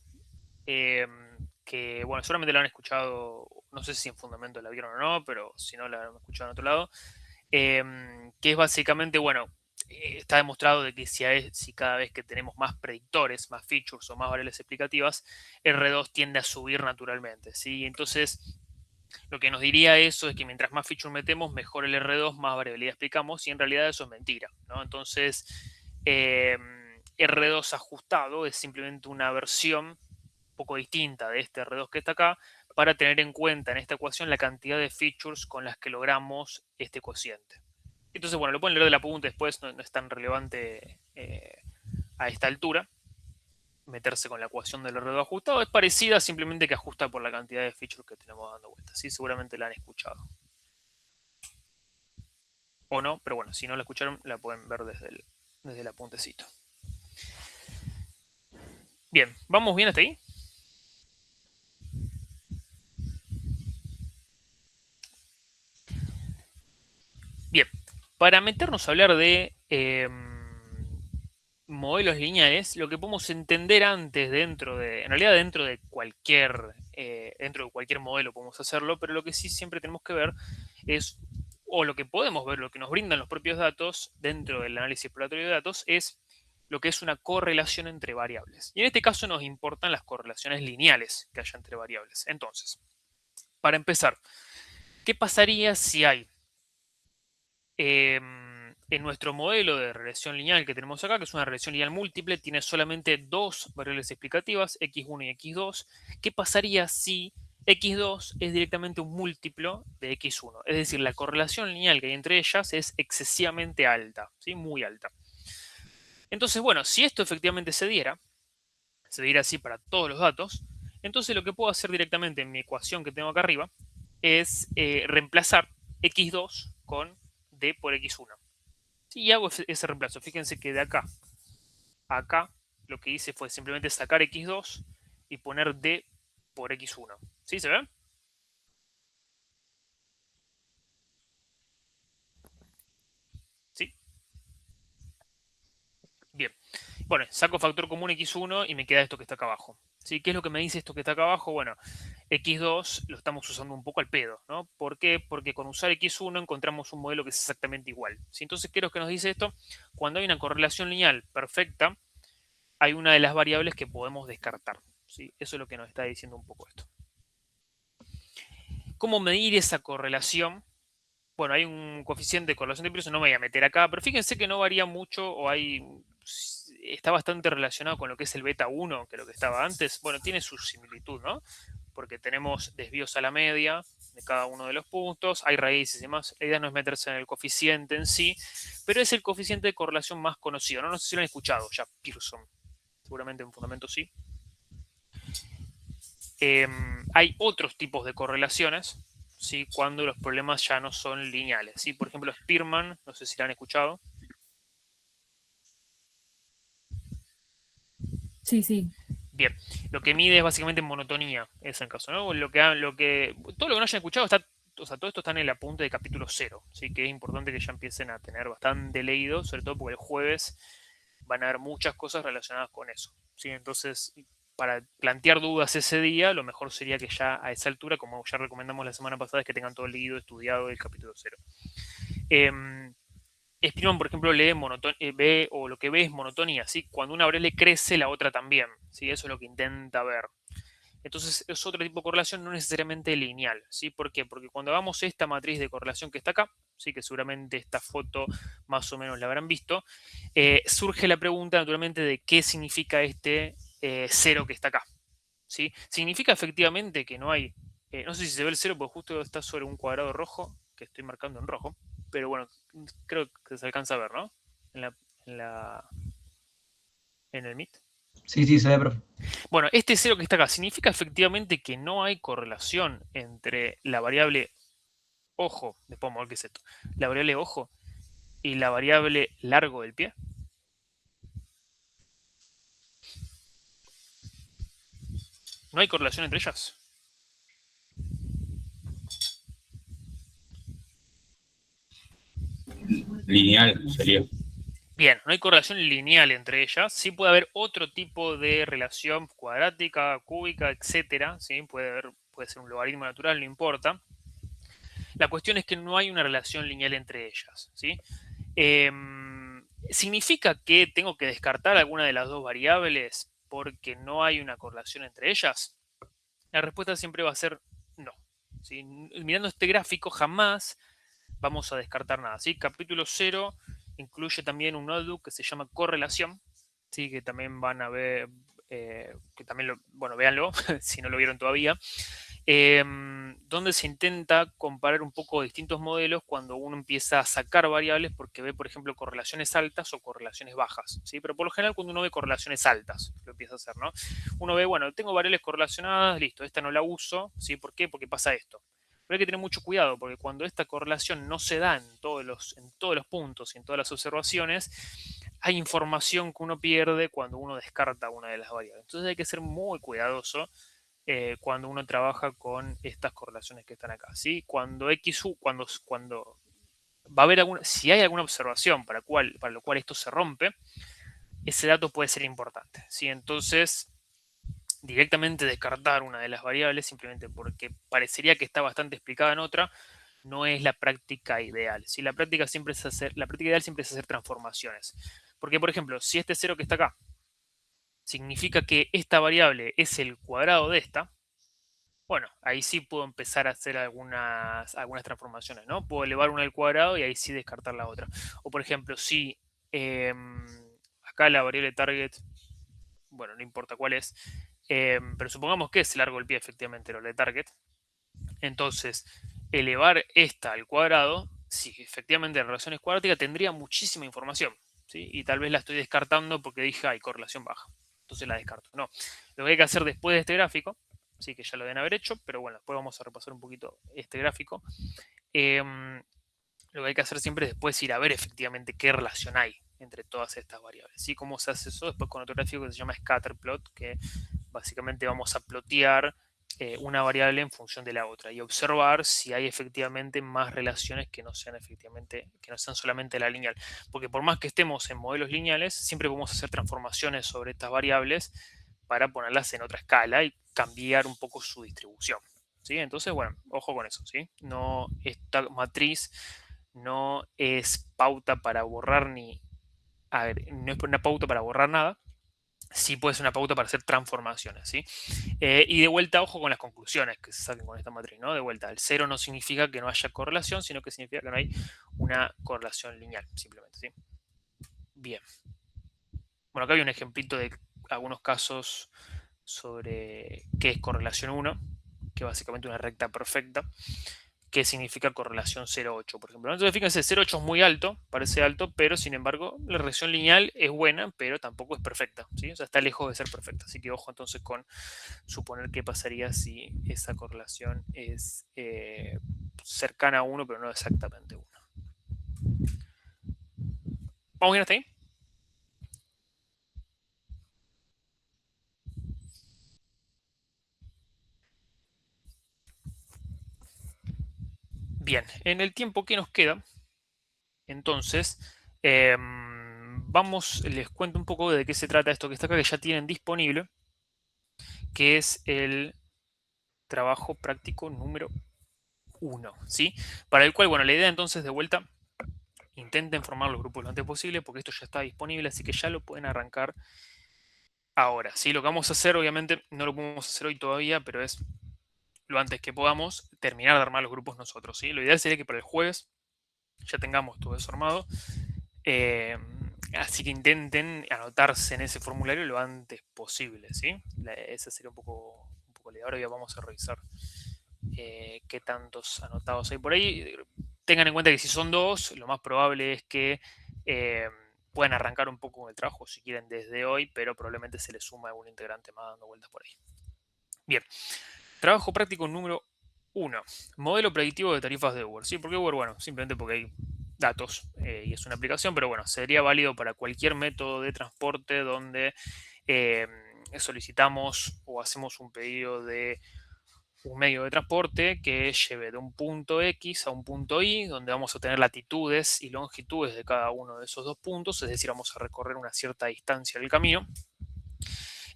Que, bueno, seguramente la han escuchado, no sé si en Fundamento la vieron o no, pero si no la han escuchado en otro lado. Que es básicamente, bueno, está demostrado de que si cada vez que tenemos más predictores, más features o más variables explicativas, R2 tiende a subir naturalmente, ¿sí? Entonces, lo que nos diría eso es que mientras más features metemos, mejor el R2, más variabilidad explicamos, y en realidad eso es mentira, ¿no? Entonces, R2 ajustado es simplemente una versión un poco distinta de este R2 que está acá, para tener en cuenta en esta ecuación la cantidad de features con las que logramos este cociente. Entonces, bueno, lo pueden leer de la punta después, no es tan relevante a esta altura. Meterse con la ecuación del R2 ajustado es parecida, simplemente que ajusta por la cantidad de features que tenemos dando vueltas. ¿Sí? Seguramente la han escuchado. O no, pero bueno, si no la escucharon, la pueden ver desde el apuntecito. Bien, ¿vamos bien hasta ahí? Bien, para meternos a hablar de modelos lineales, lo que podemos entender antes en realidad dentro de cualquier modelo podemos hacerlo, pero lo que sí siempre tenemos que ver es, o lo que podemos ver, lo que nos brindan los propios datos dentro del análisis exploratorio de datos, es lo que es una correlación entre variables. Y en este caso nos importan las correlaciones lineales que haya entre variables. Entonces, para empezar, ¿qué pasaría si hay en nuestro modelo de regresión lineal que tenemos acá, que es una regresión lineal múltiple, tiene solamente dos variables explicativas, x1 y x2? ¿Qué pasaría si x2 es directamente un múltiplo de x1? Es decir, la correlación lineal que hay entre ellas es excesivamente alta, ¿sí? Muy alta. Entonces, bueno, si esto efectivamente se diera así para todos los datos, entonces lo que puedo hacer directamente en mi ecuación que tengo acá arriba es reemplazar x2 con D por X1. Y hago ese reemplazo. Fíjense que de acá a acá lo que hice fue simplemente sacar X2 y poner D por X1. ¿Sí se ve? ¿Sí? Bien. Bueno, saco factor común X1 y me queda esto que está acá abajo. ¿Sí? ¿Qué es lo que me dice esto que está acá abajo? Bueno, X2 lo estamos usando un poco al pedo, ¿no? ¿Por qué? Porque con usar X1 encontramos un modelo que es exactamente igual. ¿Sí? Entonces, ¿qué es lo que nos dice esto? Cuando hay una correlación lineal perfecta, hay una de las variables que podemos descartar. ¿Sí? Eso es lo que nos está diciendo un poco esto. ¿Cómo medir esa correlación? Bueno, hay un coeficiente de correlación de peso, no me voy a meter acá, pero fíjense que no varía mucho o está bastante relacionado con lo que es el beta 1, que lo que estaba antes. Bueno, tiene su similitud, ¿no? Porque tenemos desvíos a la media de cada uno de los puntos, hay raíces y demás. La idea no es meterse en el coeficiente en sí, pero es el coeficiente de correlación más conocido, ¿no? No sé si lo han escuchado ya, Pearson. Seguramente en fundamento sí. Hay otros tipos de correlaciones, ¿sí? Cuando los problemas ya no son lineales, ¿sí? Por ejemplo, Spearman, no sé si lo han escuchado. Sí, sí. Bien, lo que mide es básicamente monotonía, es el caso, ¿no? Todo lo que no hayan escuchado está, o sea, todo esto está en el apunte de capítulo 0, ¿sí? Que es importante que ya empiecen a tener bastante leído, sobre todo porque el jueves van a haber muchas cosas relacionadas con eso, ¿sí? Entonces, para plantear dudas ese día, lo mejor sería que ya a esa altura, como ya recomendamos la semana pasada, es que tengan todo leído, estudiado el capítulo 0. Spearman, por ejemplo, ve o lo que ve es monotonía, ¿sí? Cuando una variable crece, la otra también, ¿sí? Eso es lo que intenta ver. Entonces, es otro tipo de correlación, no necesariamente lineal, ¿sí? ¿Por qué? Porque cuando hagamos esta matriz de correlación que está acá, ¿sí? Que seguramente esta foto más o menos la habrán visto, surge la pregunta, naturalmente, de qué significa este 0 que está acá, ¿sí? Significa efectivamente que no hay, no sé si se ve el 0 porque justo está sobre un cuadrado rojo, que estoy marcando en rojo, pero bueno, creo que se alcanza a ver, ¿no? En el Meet. Sí, sí, se ve, profe. Bueno, este 0 que está acá significa efectivamente que no hay correlación entre la variable ojo, después vamos a ver qué es esto, la variable ojo y la variable largo del pie. ¿No hay correlación entre ellas? Lineal sería. Bien, no hay correlación lineal entre ellas. Sí puede haber otro tipo de relación cuadrática, cúbica, etcétera. ¿Sí? Puede ser un logaritmo natural, no importa. La cuestión es que no hay una relación lineal entre ellas. ¿Sí? ¿Significa que tengo que descartar alguna de las dos variables porque no hay una correlación entre ellas? La respuesta siempre va a ser no. ¿Sí? Mirando este gráfico jamás vamos a descartar nada. ¿Sí? Capítulo 0 incluye también un notebook que se llama correlación, ¿sí? Que también van a ver, que también bueno, véanlo si no lo vieron todavía, donde se intenta comparar un poco distintos modelos cuando uno empieza a sacar variables porque ve, por ejemplo, correlaciones altas o correlaciones bajas, ¿sí? Pero por lo general cuando uno ve correlaciones altas, lo empieza a hacer, ¿no? Uno ve, bueno, tengo variables correlacionadas, listo, esta no la uso, ¿sí? ¿Por qué? Porque pasa esto. Pero hay que tener mucho cuidado porque cuando esta correlación no se da en todos los puntos y en todas las observaciones, hay información que uno pierde cuando uno descarta una de las variables. Entonces hay que ser muy cuidadoso cuando uno trabaja con estas correlaciones que están acá. ¿Sí? Cuando va a haber si hay alguna observación para lo cual esto se rompe, ese dato puede ser importante. ¿Sí? Entonces, directamente descartar una de las variables simplemente porque parecería que está bastante explicada en otra, no es la práctica ideal. ¿Sí? La práctica ideal siempre es hacer transformaciones. Porque, por ejemplo, si este 0 que está acá significa que esta variable es el cuadrado de esta, bueno, ahí sí puedo empezar a hacer algunas transformaciones, ¿no? Puedo elevar una al cuadrado y ahí sí descartar la otra. O, por ejemplo, si acá la variable target, bueno, no importa cuál es, pero supongamos que es largo el pie, efectivamente, lo de target. Entonces, elevar esta al cuadrado, si efectivamente la relación es cuadrática, tendría muchísima información, ¿sí? Y tal vez la estoy descartando porque dije, hay correlación baja. Entonces la descarto. No, lo que hay que hacer después de este gráfico, sí que ya lo deben haber hecho, pero bueno, después vamos a repasar un poquito este gráfico. lo que hay que hacer siempre es después ir a ver efectivamente qué relación hay entre todas estas variables. ¿Sí? ¿Cómo se hace eso? Después con otro gráfico que se llama scatterplot, que básicamente vamos a plotear una variable en función de la otra y observar si hay efectivamente más relaciones que no sean efectivamente, que no sean solamente la lineal. Porque por más que estemos en modelos lineales, siempre podemos hacer transformaciones sobre estas variables para ponerlas en otra escala y cambiar un poco su distribución. ¿Sí? Entonces, bueno, ojo con eso. ¿Sí? No, esta matriz no es pauta para borrar ni... A ver, no es una pauta para borrar nada. Sí puede ser una pauta para hacer transformaciones, ¿sí? Y de vuelta, ojo con las conclusiones que se saquen con esta matriz, ¿no? De vuelta, el 0 no significa que no haya correlación, sino que significa que no hay una correlación lineal, simplemente, ¿sí? Bien. Bueno, acá hay un ejemplito de algunos casos sobre qué es correlación 1, que es básicamente una recta perfecta, que significa correlación 0,8, por ejemplo. Entonces, fíjense, 0,8 es muy alto, parece alto, pero sin embargo, la regresión lineal es buena, pero tampoco es perfecta, ¿sí? O sea, está lejos de ser perfecta. Así que ojo entonces con suponer qué pasaría si esa correlación es cercana a 1, pero no exactamente 1. ¿Vamos bien hasta ahí? Bien, en el tiempo que nos queda, entonces, les cuento un poco de qué se trata esto que está acá, que ya tienen disponible, que es el trabajo práctico número 1, ¿sí? Para el cual, bueno, la idea entonces de vuelta, intenten formar los grupos lo antes posible, porque esto ya está disponible, así que ya lo pueden arrancar ahora, ¿sí? Lo que vamos a hacer, obviamente, no lo podemos hacer hoy todavía, pero es lo antes que podamos terminar de armar los grupos nosotros, ¿sí? Lo ideal sería que para el jueves ya tengamos todo eso armado. Así que intenten anotarse en ese formulario lo antes posible, ¿sí? Esa sería un poco la idea. Ahora ya vamos a revisar qué tantos anotados hay por ahí. Tengan en cuenta que si son 2, lo más probable es que puedan arrancar un poco con el trabajo si quieren desde hoy, pero probablemente se les suma algún integrante más dando vueltas por ahí. Bien, trabajo práctico número 1. Modelo predictivo de tarifas de Uber. ¿Sí? ¿Por qué Uber? Bueno, simplemente porque hay datos y es una aplicación, pero bueno, sería válido para cualquier método de transporte donde solicitamos o hacemos un pedido de un medio de transporte que lleve de un punto X a un punto Y, donde vamos a tener latitudes y longitudes de cada uno de esos dos puntos, es decir, vamos a recorrer una cierta distancia del camino.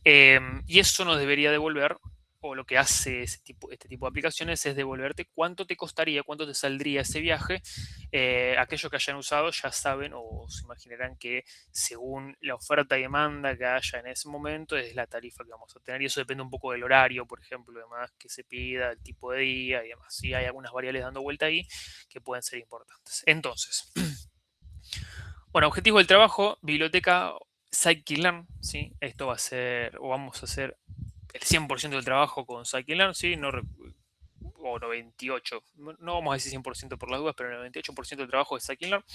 Y eso nos debería devolver, o lo que hace este tipo de aplicaciones es devolverte cuánto te costaría, cuánto te saldría ese viaje. Aquellos que hayan usado ya saben o se imaginarán que según la oferta y demanda que haya en ese momento es la tarifa que vamos a tener, y eso depende un poco del horario, por ejemplo, demás que se pida, el tipo de día y demás. Sí, hay algunas variables dando vuelta ahí que pueden ser importantes. Entonces, bueno, objetivo del trabajo, biblioteca Scikit-learn, ¿sí? Esto va a ser, o vamos a hacer el 100% del trabajo con Scikit-learn, ¿sí? No, o 98, no vamos a decir 100% por las dudas, pero el 98% del trabajo es Scikit-learn.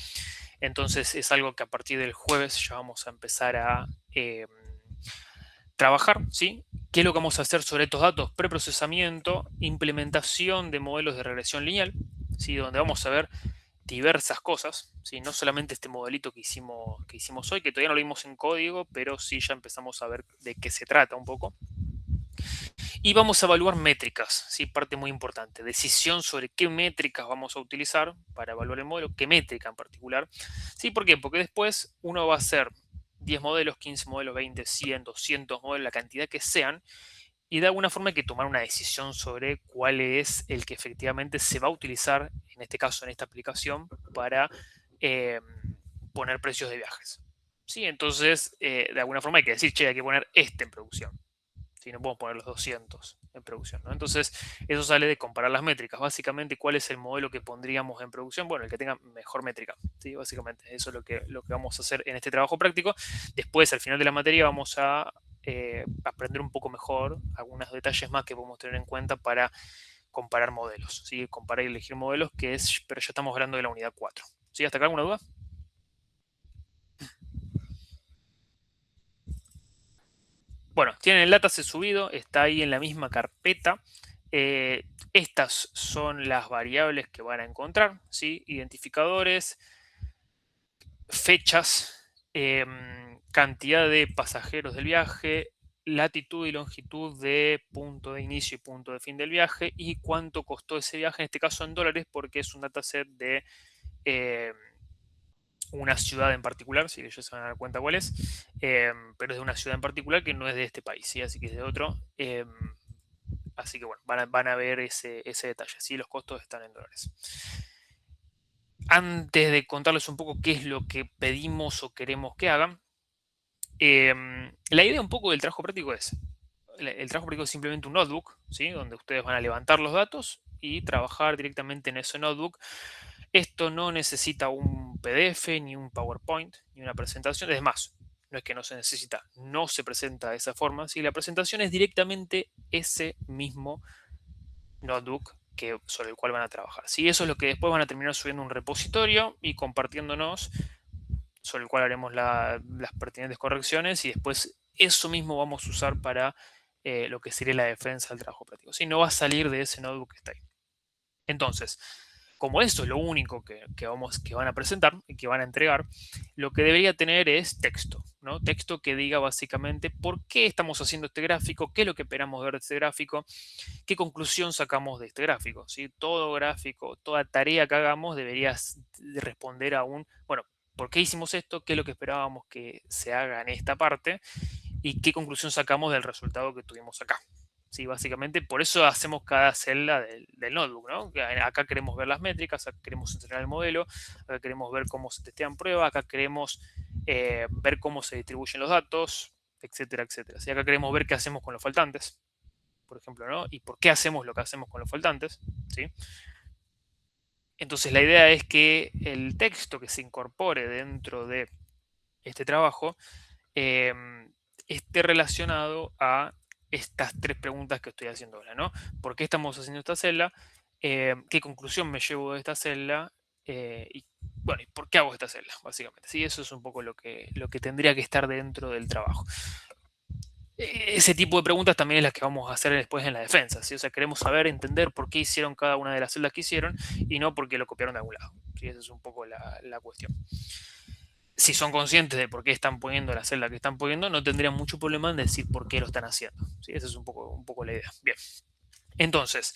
Entonces es algo que a partir del jueves ya vamos a empezar a trabajar, ¿sí? ¿Qué es lo que vamos a hacer sobre estos datos? Preprocesamiento, implementación de modelos de regresión lineal, ¿sí? Donde vamos a ver diversas cosas, ¿sí? No solamente este modelito que hicimos hoy, que todavía no lo vimos en código, pero sí ya empezamos a ver de qué se trata un poco. Y vamos a evaluar métricas, ¿sí? Parte muy importante, decisión sobre qué métricas vamos a utilizar para evaluar el modelo, qué métrica en particular. ¿Sí? ¿Por qué? Porque después uno va a hacer 10 modelos, 15 modelos, 20, 100, 200 modelos, la cantidad que sean, y de alguna forma hay que tomar una decisión sobre cuál es el que efectivamente se va a utilizar, en este caso en esta aplicación, para poner precios de viajes. ¿Sí? Entonces, de alguna forma hay que decir, che, hay que poner este en producción. ¿Sí? No podemos poner los 200 en producción, ¿no? Entonces, eso sale de comparar las métricas. Básicamente, ¿cuál es el modelo que pondríamos en producción? Bueno, el que tenga mejor métrica. ¿Sí? Básicamente, eso es lo que vamos a hacer en este trabajo práctico. Después, al final de la materia, vamos a aprender un poco mejor algunos detalles más que podemos tener en cuenta para comparar modelos. ¿Sí? Comparar y elegir modelos, pero ya estamos hablando de la unidad 4. ¿Sí? ¿Hasta acá alguna duda? Bueno, tienen el datasset subido, está ahí en la misma carpeta. Estas son las variables que van a encontrar, ¿sí? Identificadores, fechas, cantidad de pasajeros del viaje, latitud y longitud de punto de inicio y punto de fin del viaje y cuánto costó ese viaje, en este caso en dólares, porque es un dataset de una ciudad en particular, si ellos se van a dar cuenta cuál es, pero es de una ciudad en particular que no es de este país, ¿sí? Así que es de otro. Así que bueno, van a ver ese detalle, ¿sí? Los costos están en dólares. Antes de contarles un poco qué es lo que pedimos o queremos que hagan, la idea un poco del trabajo práctico es, el trabajo práctico es simplemente un notebook, ¿sí? Donde ustedes van a levantar los datos y trabajar directamente en ese notebook. Esto no necesita un PDF, ni un PowerPoint, ni una presentación. Es más, no es que no se necesita, no se presenta de esa forma. ¿Sí? La presentación es directamente ese mismo notebook sobre el cual van a trabajar. ¿Sí? Eso es lo que después van a terminar subiendo a un repositorio y compartiéndonos, sobre el cual haremos las pertinentes correcciones y después eso mismo vamos a usar para lo que sería la defensa del trabajo práctico. ¿Sí? No va a salir de ese notebook que está ahí. Entonces, como esto es lo único que van a presentar y que van a entregar, lo que debería tener es texto, ¿no? Texto que diga básicamente por qué estamos haciendo este gráfico, qué es lo que esperamos ver de este gráfico, qué conclusión sacamos de este gráfico, ¿sí? Todo gráfico, toda tarea que hagamos debería responder a bueno, ¿por qué hicimos esto? ¿Qué es lo que esperábamos que se haga en esta parte? ¿Y qué conclusión sacamos del resultado que tuvimos acá? Sí, básicamente por eso hacemos cada celda del notebook, ¿no? Acá queremos ver las métricas, acá queremos entrenar el modelo, acá queremos ver cómo se testean pruebas, acá queremos ver cómo se distribuyen los datos, etcétera, etcétera. ¿Sí? Acá queremos ver qué hacemos con los faltantes, por ejemplo, ¿no? Y por qué hacemos lo que hacemos con los faltantes, ¿sí? Entonces la idea es que el texto que se incorpore dentro de este trabajo esté relacionado a estas tres preguntas que estoy haciendo ahora, ¿no? ¿Por qué estamos haciendo esta celda? ¿Qué conclusión me llevo de esta celda? Y bueno, ¿y por qué hago esta celda? Básicamente, sí, eso es un poco lo que tendría que estar dentro del trabajo. Ese tipo de preguntas también es las que vamos a hacer después en la defensa, ¿sí? O sea, queremos saber, entender por qué hicieron cada una de las celdas que hicieron y no porque lo copiaron de algún lado, ¿sí? Esa es un poco la cuestión. Si son conscientes de por qué están poniendo la celda que están poniendo, no tendrían mucho problema en decir por qué lo están haciendo. ¿Sí? Esa es un poco la idea. Bien. Entonces,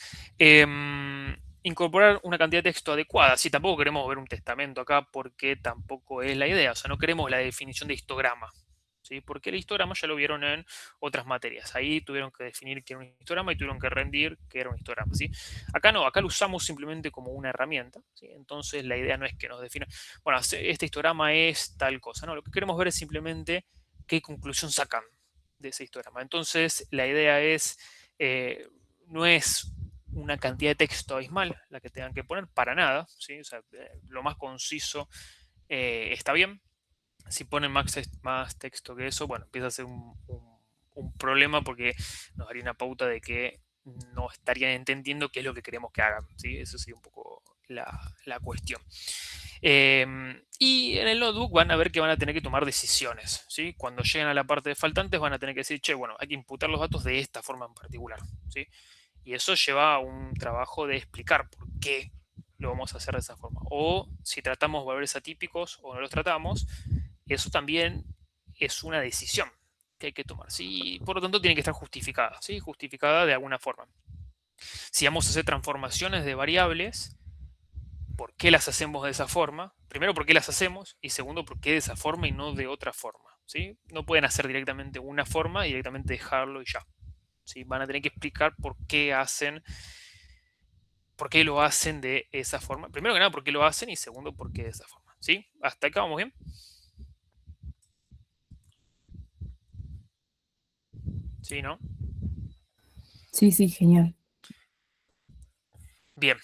incorporar una cantidad de texto adecuada. Si tampoco queremos ver un testamento acá, porque tampoco es la idea. O sea, no queremos la definición de histograma. ¿Sí? Porque el histograma ya lo vieron en otras materias. Ahí tuvieron que definir qué era un histograma y tuvieron que rendir qué era un histograma. ¿Sí? Acá no, acá lo usamos simplemente como una herramienta. ¿Sí? Entonces la idea no es que nos defina, bueno, este histograma es tal cosa. No, lo que queremos ver es simplemente qué conclusión sacan de ese histograma. Entonces la idea es, no es una cantidad de texto abismal la que tengan que poner, para nada. ¿Sí? O sea, lo más conciso está bien. Si ponen más texto que eso, bueno, empieza a ser un problema porque nos daría una pauta de que no estarían entendiendo qué es lo que queremos que hagan. ¿Sí? Eso sería un poco la cuestión. Y en el notebook van a ver que van a tener que tomar decisiones. ¿Sí? Cuando lleguen a la parte de faltantes van a tener que decir, che, bueno, hay que imputar los datos de esta forma en particular. ¿Sí? Y eso lleva a un trabajo de explicar por qué lo vamos a hacer de esa forma. O si tratamos valores atípicos o no los tratamos, eso también es una decisión que hay que tomar. ¿Sí? Por lo tanto, tiene que estar justificada. ¿Sí? Justificada de alguna forma. Si vamos a hacer transformaciones de variables, ¿por qué las hacemos de esa forma? Primero, ¿por qué las hacemos? Y segundo, ¿por qué de esa forma y no de otra forma? ¿Sí? No pueden hacer directamente una forma y directamente dejarlo y ya. ¿Sí? Van a tener que explicar por qué lo hacen de esa forma. Primero que nada, por qué lo hacen y segundo, por qué de esa forma. ¿Sí? ¿Hasta acá vamos bien? ¿Sí, no? Sí, sí, genial. Bien.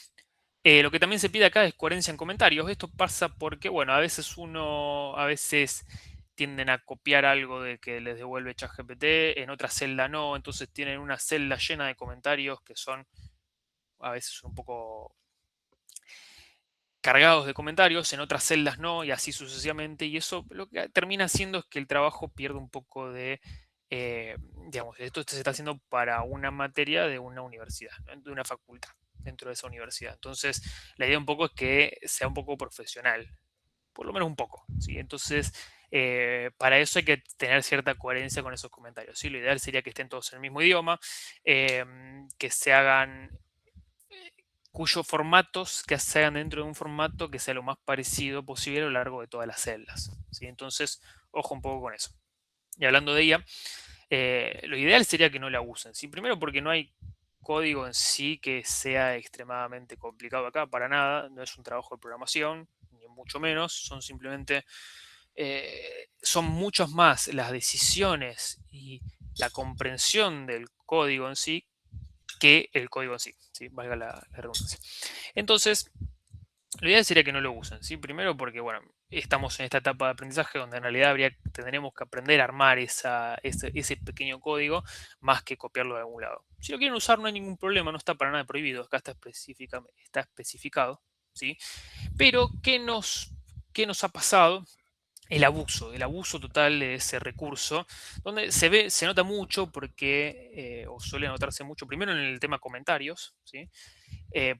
Lo que también se pide acá es coherencia en comentarios. Esto pasa porque, bueno, a veces tienden a copiar algo de que les devuelve ChatGPT, en otra celda no, entonces tienen una celda llena de comentarios que son a veces un poco cargados de comentarios, en otras celdas no, y así sucesivamente, y eso lo que termina haciendo es que el trabajo pierde un poco de digamos, esto se está haciendo para una materia de una universidad, ¿no? De una facultad dentro de esa universidad. Entonces, la idea un poco es que sea un poco profesional, por lo menos un poco, ¿sí? Entonces, para eso hay que tener cierta coherencia con esos comentarios, ¿sí? Lo ideal sería que estén todos en el mismo idioma, que se hagan, cuyos formatos que se hagan dentro de un formato que sea lo más parecido posible a lo largo de todas las celdas, ¿sí? Entonces, ojo un poco con eso. Y hablando de ella, lo ideal sería que no la usen, ¿sí? Primero porque no hay código en sí que sea extremadamente complicado acá, para nada, no es un trabajo de programación, ni mucho menos, son simplemente, son muchas más las decisiones y la comprensión del código en sí que el código en sí, ¿sí? Valga la redundancia. Entonces, lo ideal sería que no lo usen, ¿sí? Primero porque, bueno, estamos en esta etapa de aprendizaje donde en realidad tendremos que aprender a armar ese pequeño código más que copiarlo de algún lado. Si lo quieren usar no hay ningún problema, no está para nada prohibido, acá está especificado, ¿sí? Pero, qué nos ha pasado? El abuso total de ese recurso, donde se nota mucho porque, o suele notarse mucho, primero en el tema comentarios, ¿sí?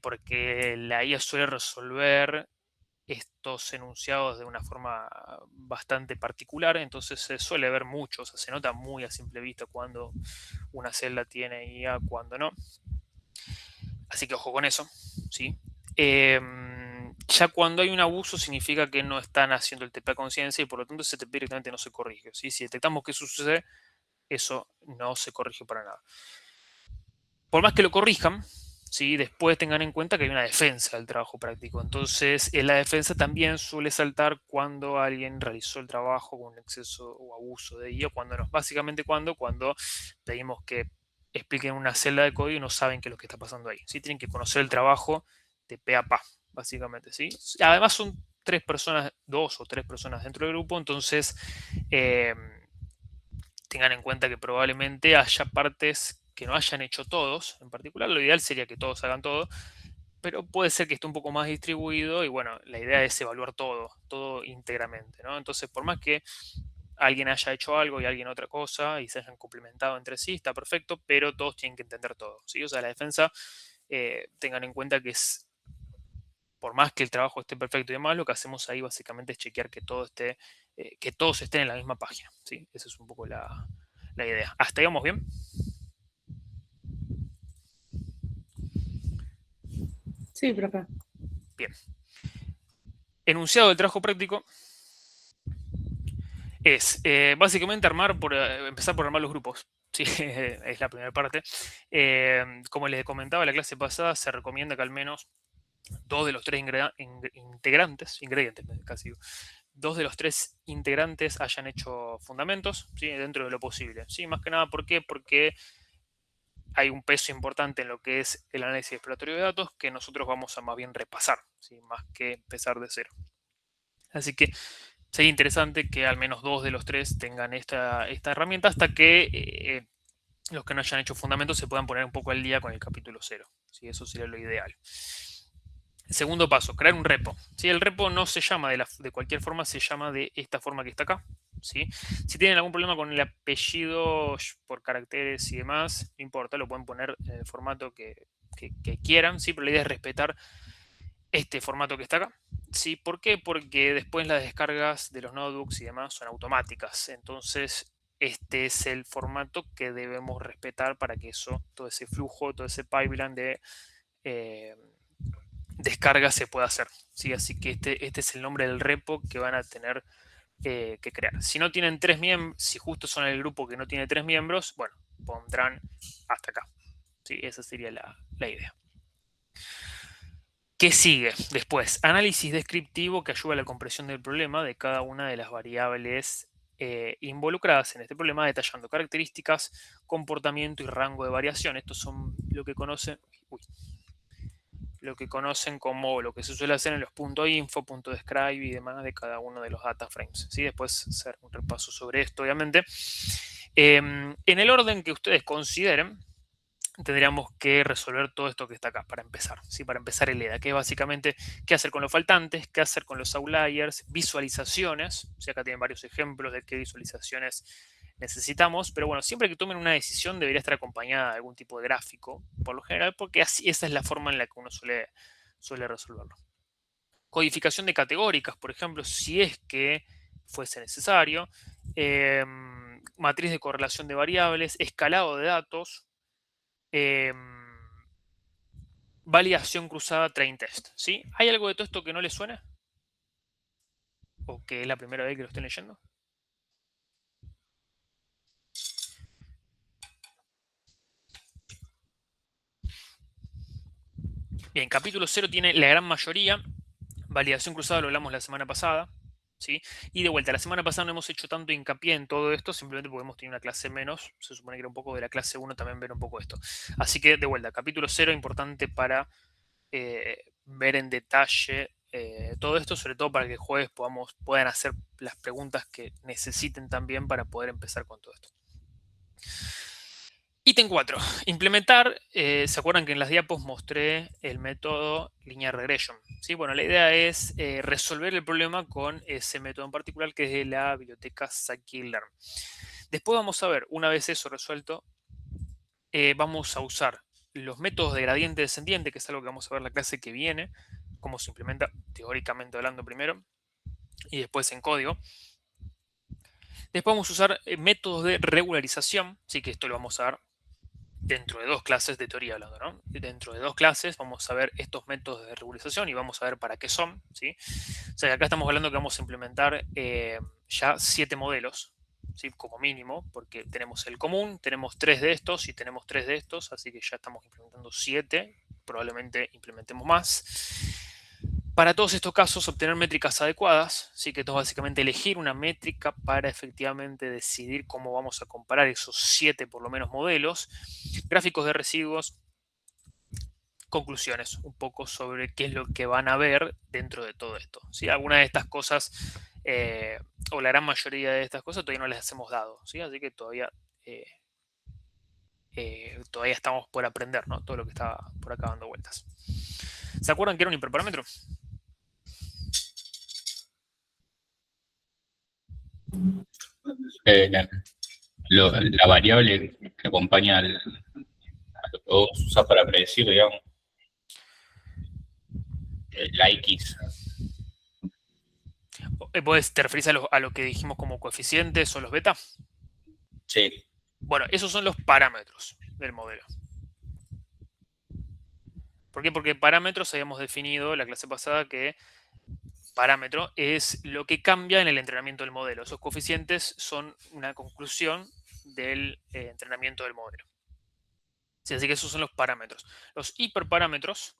Porque la IA suele resolver estos enunciados de una forma bastante particular, entonces se suele ver mucho, o sea, se nota muy a simple vista cuando una celda tiene IA, cuando no. Así que ojo con eso, ¿sí? Ya cuando hay un abuso significa que no están haciendo el TP a conciencia y por lo tanto ese TP directamente no se corrige, ¿sí? Si detectamos que eso sucede, eso no se corrige para nada. Por más que lo corrijan, ¿sí? Después tengan en cuenta que hay una defensa del trabajo práctico. Entonces, en la defensa también suele saltar cuando alguien realizó el trabajo con exceso o abuso de IA, básicamente cuando pedimos que expliquen una celda de código y no saben qué es lo que está pasando ahí. ¿Sí? Tienen que conocer el trabajo de pe a pa, básicamente. ¿Sí? Además son 2 o 3 personas dentro del grupo, entonces tengan en cuenta que probablemente haya partes que no hayan hecho todos. En particular, lo ideal sería que todos hagan todo, pero puede ser que esté un poco más distribuido y bueno, la idea es evaluar todo íntegramente, ¿no? Entonces, por más que alguien haya hecho algo y alguien otra cosa y se hayan complementado entre sí, está perfecto, pero todos tienen que entender todo, ¿sí? O sea, la defensa, tengan en cuenta que por más que el trabajo esté perfecto y demás, lo que hacemos ahí básicamente es chequear que que todos estén en la misma página, ¿sí? Esa es un poco la idea. ¿Hasta ahí vamos bien? Sí, profe. Bien. Enunciado del trabajo práctico es básicamente empezar por armar los grupos. Sí, es la primera parte. Como les comentaba en la clase pasada, se recomienda que al menos 2 de los 3 ingredientes, casi digo, 2 de los 3 integrantes hayan hecho fundamentos, ¿sí? Dentro de lo posible. ¿Sí? Más que nada, ¿por qué? Porque hay un peso importante en lo que es el análisis exploratorio de datos que nosotros vamos a más bien repasar, ¿sí? Más que empezar de cero. Así que sería interesante que al menos 2 de los 3 tengan esta herramienta hasta que los que no hayan hecho fundamentos se puedan poner un poco al día con el capítulo 0. ¿Sí? Eso sería lo ideal. El segundo paso, crear un repo. ¿Sí? El repo no se llama de cualquier forma, se llama de esta forma que está acá. ¿Sí? Si tienen algún problema con el apellido por caracteres y demás, no importa, lo pueden poner en el formato que quieran, ¿sí? Pero la idea es respetar este formato que está acá. ¿Sí? ¿Por qué? Porque después las descargas de los notebooks y demás son automáticas. Entonces, este es el formato que debemos respetar para que todo ese flujo, todo ese pipeline de descarga se pueda hacer. ¿Sí? Así que este es el nombre del repo que van a tener que crear. Si no tienen 3 miembros, si justo son el grupo que no tiene 3 miembros, bueno, pondrán hasta acá. ¿Sí? Esa sería la idea. ¿Qué sigue? Después, análisis descriptivo que ayuda a la comprensión del problema de cada una de las variables involucradas en este problema, detallando características, comportamiento y rango de variación. Estos son lo que conocen como lo que se suele hacer en los .info, .describe y demás de cada uno de los data frames. ¿Sí? Después hacer un repaso sobre esto, obviamente. En el orden que ustedes consideren, tendríamos que resolver todo esto que está acá para empezar, ¿sí? Para empezar el EDA, que es básicamente qué hacer con los faltantes, qué hacer con los outliers, visualizaciones, ¿sí? Acá tienen varios ejemplos de qué visualizaciones necesitamos, pero bueno, siempre que tomen una decisión debería estar acompañada de algún tipo de gráfico, por lo general, porque así, esa es la forma en la que uno suele resolverlo. Codificación de categóricas, por ejemplo, si es que fuese necesario. Matriz de correlación de variables, escalado de datos, validación cruzada train test. ¿Sí? ¿Hay algo de todo esto que no les suena? ¿O que es la primera vez que lo estén leyendo? Bien, capítulo 0 tiene la gran mayoría. Validación cruzada lo hablamos la semana pasada. ¿Sí? Y de vuelta, la semana pasada no hemos hecho tanto hincapié en todo esto, simplemente porque hemos tenido una clase menos. Se supone que era un poco de la clase 1 también ver un poco esto. Así que de vuelta, capítulo 0 importante para ver en detalle todo esto, sobre todo para que el jueves puedan hacer las preguntas que necesiten también para poder empezar con todo esto. Ítem 4. Implementar. ¿Se acuerdan que en las diapos mostré el método Linear Regression? ¿Sí? Bueno, la idea es resolver el problema con ese método en particular que es de la biblioteca scikit-learn. Después vamos a ver, una vez eso resuelto, vamos a usar los métodos de gradiente descendiente, que es algo que vamos a ver la clase que viene, cómo se implementa teóricamente hablando primero, y después en código. Después vamos a usar métodos de regularización, sí que esto lo vamos a ver dentro de 2 clases de teoría hablando, ¿no? Dentro de 2 clases vamos a ver estos métodos de regularización y vamos a ver para qué son, ¿sí? O sea, que acá estamos hablando que vamos a implementar ya 7 modelos, ¿sí? Como mínimo, porque tenemos el común, tenemos 3 de estos y tenemos 3 de estos, así que ya estamos implementando 7, probablemente implementemos más. Para todos estos casos, obtener métricas adecuadas, ¿sí? Que esto es básicamente elegir una métrica para efectivamente decidir cómo vamos a comparar esos 7 por lo menos modelos, gráficos de residuos, conclusiones un poco sobre qué es lo que van a ver dentro de todo esto. ¿Sí? Algunas de estas cosas, o la gran mayoría de estas cosas, todavía no les hemos dado, ¿sí? Así que todavía estamos por aprender, ¿no? Todo lo que está por acá dando vueltas. ¿Se acuerdan que era un hiperparámetro? La variable que acompaña a lo que vos usás para predecir, digamos, la X. ¿Vos te referís a lo que dijimos como coeficientes o los beta? Sí. Bueno, esos son los parámetros del modelo. ¿Por qué? Porque parámetros habíamos definido en la clase pasada que parámetro es lo que cambia en el entrenamiento del modelo. Esos coeficientes son una conclusión del entrenamiento del modelo. Sí, así que esos son los parámetros. Los hiperparámetros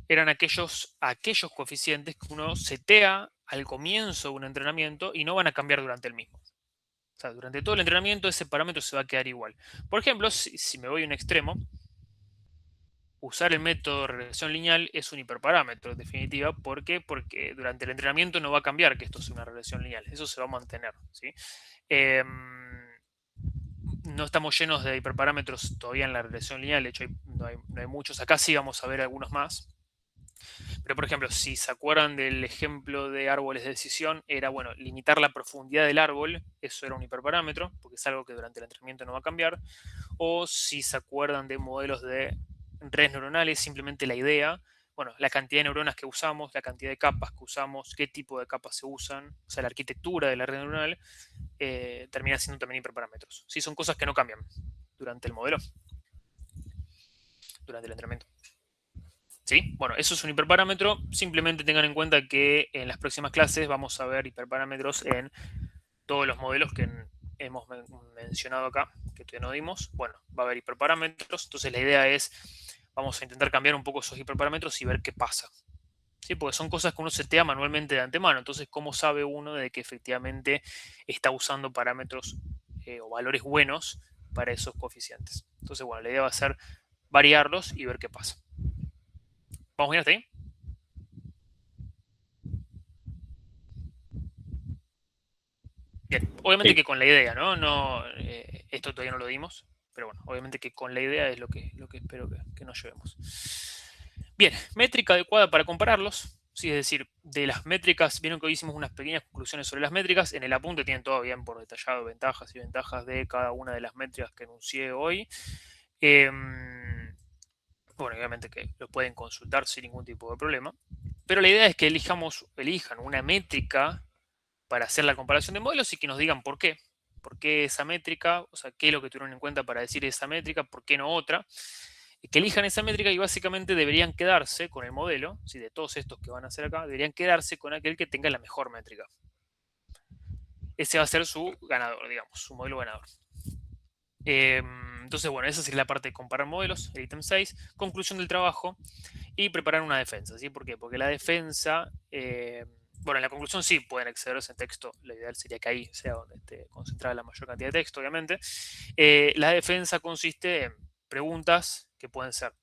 eran aquellos coeficientes que uno setea al comienzo de un entrenamiento y no van a cambiar durante el mismo. O sea, durante todo el entrenamiento ese parámetro se va a quedar igual. Por ejemplo, si me voy a un extremo, usar el método de regresión lineal es un hiperparámetro, en definitiva. ¿Por qué? Porque durante el entrenamiento no va a cambiar que esto sea una regresión lineal. Eso se va a mantener, ¿sí? No estamos llenos de hiperparámetros todavía en la regresión lineal. De hecho, no hay muchos. Acá sí vamos a ver algunos más. Pero, por ejemplo, si se acuerdan del ejemplo de árboles de decisión, era, bueno, limitar la profundidad del árbol. Eso era un hiperparámetro, porque es algo que durante el entrenamiento no va a cambiar. O si se acuerdan de modelos de redes neuronales, simplemente la idea, bueno, la cantidad de neuronas que usamos, la cantidad de capas que usamos, qué tipo de capas se usan, o sea, la arquitectura de la red neuronal, termina siendo también hiperparámetros. Sí, son cosas que no cambian durante el modelo, durante el entrenamiento. ¿Sí? Bueno, eso es un hiperparámetro. Simplemente tengan en cuenta que en las próximas clases vamos a ver hiperparámetros en todos los modelos que hemos mencionado acá, que todavía no dimos. Bueno, va a haber hiperparámetros. Entonces la idea es, vamos a intentar cambiar un poco esos hiperparámetros y ver qué pasa. ¿Sí? Porque son cosas que uno setea manualmente de antemano. Entonces, ¿cómo sabe uno de que efectivamente está usando parámetros o valores buenos para esos coeficientes? Entonces, bueno, la idea va a ser variarlos y ver qué pasa. ¿Vamos bien hasta ahí? Bien, obviamente Sí. que con la idea, ¿no? Esto todavía no lo dimos, pero bueno, obviamente que con la idea es lo que espero que nos llevemos. Bien, métrica adecuada para compararlos. ¿sí? Es decir, de las métricas, vieron que hoy hicimos unas pequeñas conclusiones sobre las métricas. En el apunte tienen todo bien por detallado, ventajas y ventajas de cada una de las métricas que enuncié hoy. Bueno, obviamente que lo pueden consultar sin ningún tipo de problema. Pero la idea es que elijan una métrica para hacer la comparación de modelos y que nos digan por qué. ¿Por qué esa métrica? O sea, qué es lo que tuvieron en cuenta para decir esa métrica, por qué no otra. Que elijan esa métrica y básicamente deberían quedarse con el modelo, ¿sí? De todos estos que van a hacer acá, deberían quedarse con aquel que tenga la mejor métrica. Ese va a ser su ganador, digamos, su modelo ganador. Entonces, bueno, esa sería la parte de comparar modelos, el ítem 6, conclusión del trabajo y preparar una defensa, ¿sí? ¿Por qué? Porque la defensa, bueno, en la conclusión sí pueden excederse en texto, lo ideal sería que ahí sea donde esté concentrada la mayor cantidad de texto, obviamente. La defensa consiste en preguntas que pueden ser,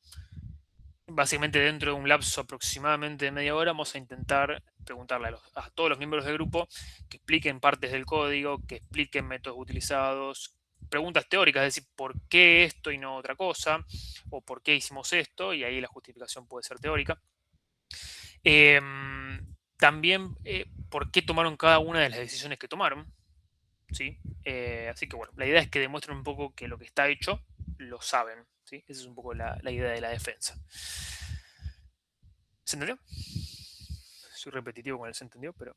básicamente dentro de un lapso aproximadamente de media hora, vamos a intentar preguntarle a todos los miembros del grupo que expliquen partes del código, que expliquen métodos utilizados, preguntas teóricas, es decir, ¿por qué esto y no otra cosa? O ¿por qué hicimos esto? Y ahí la justificación puede ser teórica. También, ¿por qué tomaron cada una de las decisiones que tomaron? ¿Sí? Así que bueno, la idea es que demuestren un poco que lo que está hecho lo saben. ¿Sí? Esa es un poco la idea de la defensa. ¿Se entendió? Soy repetitivo con el se entendió, pero...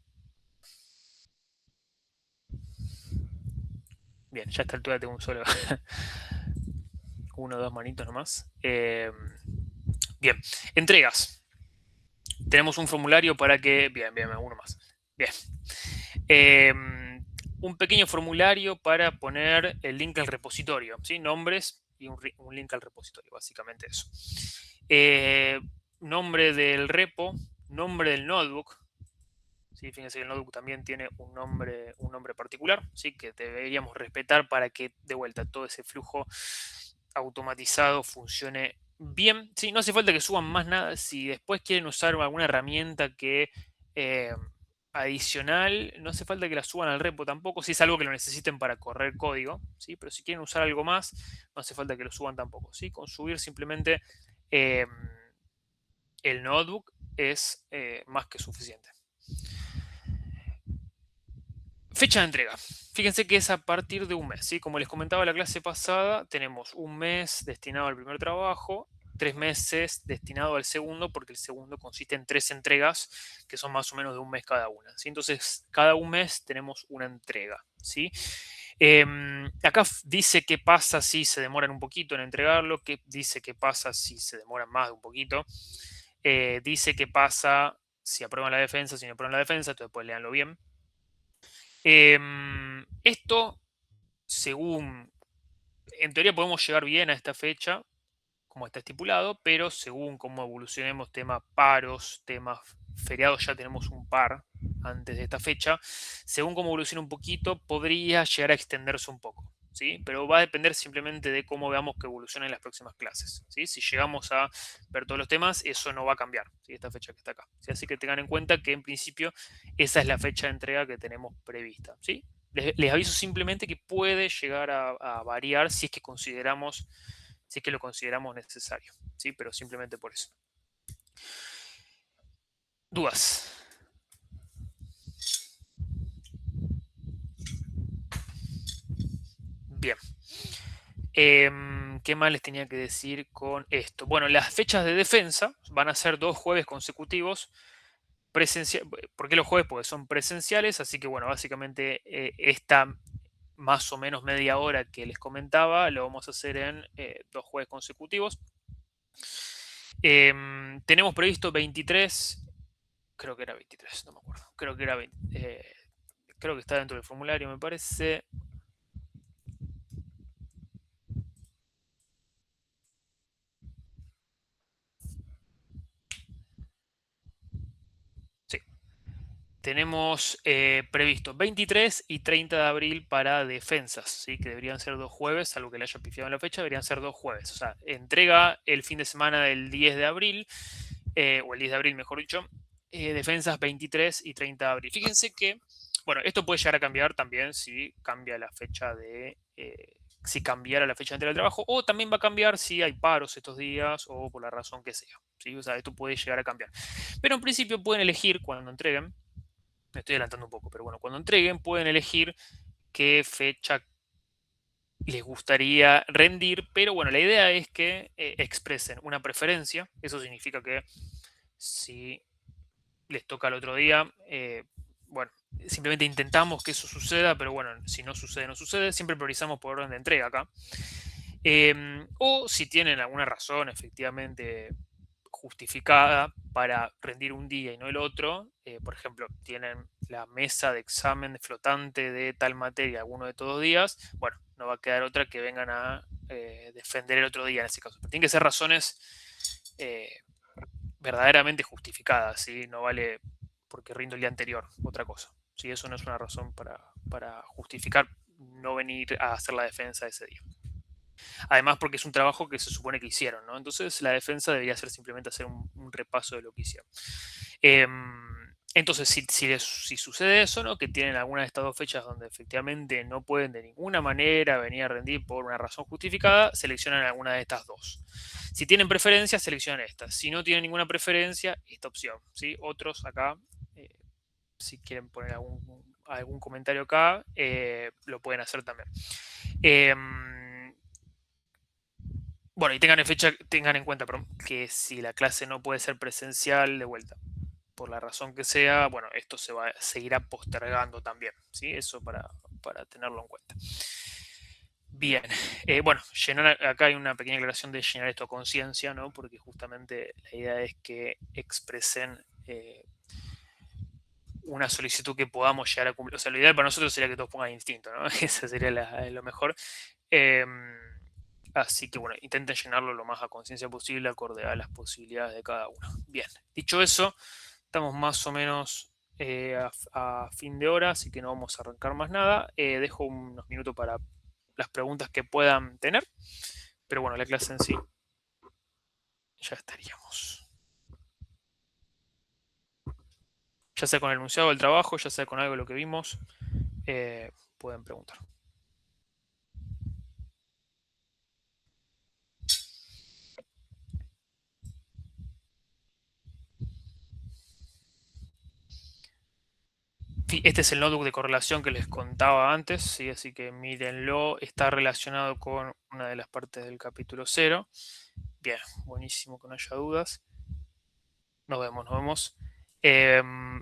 Bien, ya a esta altura tengo un solo... uno o dos manitos nomás. Bien, entregas. Tenemos un formulario para que... Bien, uno más. Bien. Un pequeño formulario para poner el link al repositorio, ¿sí? Nombres y un link al repositorio, básicamente eso. Nombre del repo, nombre del notebook. ¿Sí? Fíjense que el notebook también tiene un nombre particular, ¿sí? Que deberíamos respetar para que de vuelta todo ese flujo automatizado funcione bien. ¿Sí? No hace falta que suban más nada. Si después quieren usar alguna herramienta que adicional, no hace falta que la suban al repo tampoco, si es algo que lo necesiten para correr código, ¿sí? Pero si quieren usar algo más, no hace falta que lo suban tampoco, ¿sí? Con subir simplemente el notebook es más que suficiente. Fecha de entrega. Fíjense que es a partir de un mes, ¿sí? Como les comentaba la clase pasada, tenemos un mes destinado al primer trabajo, 3 meses destinado al segundo, porque el segundo consiste en 3 entregas, que son más o menos de un mes cada una, ¿sí? Entonces, cada un mes tenemos una entrega, ¿sí? Acá dice qué pasa si se demoran un poquito en entregarlo, qué dice qué pasa si se demoran más de un poquito, dice qué pasa si aprueban la defensa, si no aprueban la defensa, entonces pues leanlo bien. Esto, según, en teoría podemos llegar bien a esta fecha, como está estipulado, pero según cómo evolucionemos temas paros, temas feriados, ya tenemos un par antes de esta fecha, según cómo evolucione un poquito, podría llegar a extenderse un poco, ¿sí? Pero va a depender simplemente de cómo veamos que evolucionen las próximas clases, ¿sí? Si llegamos a ver todos los temas, eso no va a cambiar, ¿sí? Esta fecha que está acá, ¿sí? Así que tengan en cuenta que en principio esa es la fecha de entrega que tenemos prevista, ¿sí? Les aviso simplemente que puede llegar a variar si es que consideramos, si es que lo consideramos necesario, ¿sí? Pero simplemente por eso. ¿Dudas? Bien. ¿Qué más les tenía que decir con esto? Bueno, las fechas de defensa van a ser 2 jueves consecutivos. ¿Por qué los jueves? Porque son presenciales, así que bueno, básicamente esta más o menos media hora que les comentaba, lo vamos a hacer en 2 jueves consecutivos. Tenemos previsto 23, creo que era 23, no me acuerdo, creo que era 20, creo que está dentro del formulario, me parece. Sí. Tenemos previsto 23 y 30 de abril para defensas, ¿sí? Que deberían ser 2 jueves, salvo que le haya pifiado en la fecha, deberían ser 2 jueves. O sea, entrega el fin de semana del 10 de abril, o el 10 de abril, mejor dicho, defensas 23 y 30 de abril. Fíjense que, bueno, esto puede llegar a cambiar también si cambia la fecha de si cambiara la fecha de entrega del trabajo, o también va a cambiar si hay paros estos días o por la razón que sea, ¿sí? O sea, esto puede llegar a cambiar. Pero en principio pueden elegir cuando entreguen, me estoy adelantando un poco, pero bueno, cuando entreguen pueden elegir qué fecha les gustaría rendir, pero bueno, la idea es que expresen una preferencia. Eso significa que si les toca el otro día, bueno, simplemente intentamos que eso suceda, pero bueno, si no sucede, no sucede. Siempre priorizamos por orden de entrega acá. O si tienen alguna razón efectivamente justificada para rendir un día y no el otro, por ejemplo, tienen la mesa de examen flotante de tal materia alguno de todos los días, bueno, no va a quedar otra que vengan a defender el otro día en ese caso. Pero tienen que ser razones verdaderamente justificadas, ¿sí? No vale porque rindo el día anterior, otra cosa. ¿Sí? Eso no es una razón para justificar no venir a hacer la defensa ese día. Además, porque es un trabajo que se supone que hicieron, ¿no? Entonces, la defensa debería ser simplemente hacer un repaso de lo que hicieron. Entonces, si sucede eso, ¿no? Que tienen alguna de estas dos fechas donde efectivamente no pueden de ninguna manera venir a rendir por una razón justificada, seleccionan alguna de estas dos. Si tienen preferencia, seleccionan esta. Si no tienen ninguna preferencia, esta opción, ¿sí? Otros acá, si quieren poner algún comentario acá, lo pueden hacer también. Bueno, y tengan en cuenta que si la clase no puede ser presencial de vuelta, por la razón que sea, bueno, esto se seguirá postergando también, ¿sí? Eso para tenerlo en cuenta. Bien, bueno, acá hay una pequeña aclaración de llenar esto a conciencia, ¿no? Porque justamente la idea es que expresen una solicitud que podamos llegar a cumplir. O sea, lo ideal para nosotros sería que todos pongan instinto, ¿no? Eso sería lo mejor. Así que bueno, intenten llenarlo lo más a conciencia posible, acorde a las posibilidades de cada uno. Bien, dicho eso, estamos más o menos a fin de hora, así que no vamos a arrancar más nada. Dejo unos minutos para las preguntas que puedan tener, pero bueno, la clase en sí ya estaríamos. Ya sea con el enunciado del trabajo, ya sea con algo de lo que vimos, pueden preguntar. Este es el notebook de correlación que les contaba antes, ¿sí? Así que mírenlo, está relacionado con una de las partes del capítulo 0. Bien, buenísimo, que no haya dudas. Nos vemos.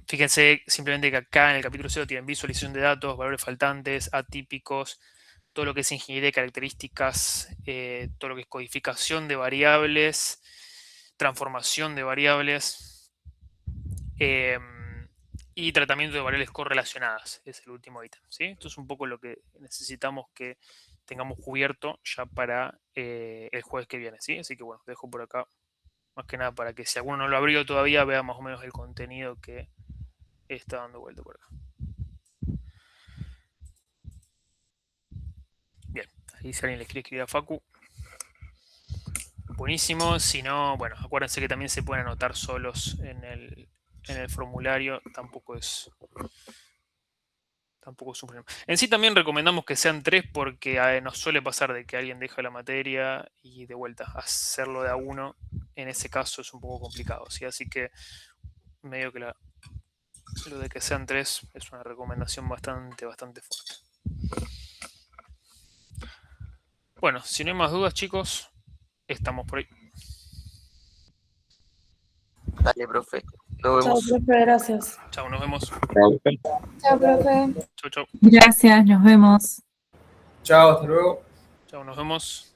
Fíjense simplemente que acá en el capítulo 0 tienen visualización de datos, valores faltantes, atípicos, todo lo que es ingeniería de características, todo lo que es codificación de variables, transformación de variables, y tratamiento de variables correlacionadas, es el último ítem, ¿sí? Esto es un poco lo que necesitamos que tengamos cubierto ya para el jueves que viene, ¿sí? Así que bueno, dejo por acá, más que nada para que si alguno no lo abrió todavía, vea más o menos el contenido que está dando vuelta por acá. Bien, ahí si alguien le quiere escribir a Facu. Buenísimo, si no, bueno, acuérdense que también se pueden anotar solos en el formulario, tampoco es un problema. En sí también recomendamos que sean 3 porque nos suele pasar de que alguien deja la materia y de vuelta hacerlo de a uno, en ese caso es un poco complicado, ¿sí? Así que medio que lo de que sean 3 es una recomendación bastante fuerte. Bueno, si no hay más dudas, chicos, estamos por ahí. Dale, profe. Nos Chao, vemos. profe, gracias. Chao, nos vemos. Chao, profe. Chau. Gracias, nos vemos. Chao, hasta luego. Chao, nos vemos.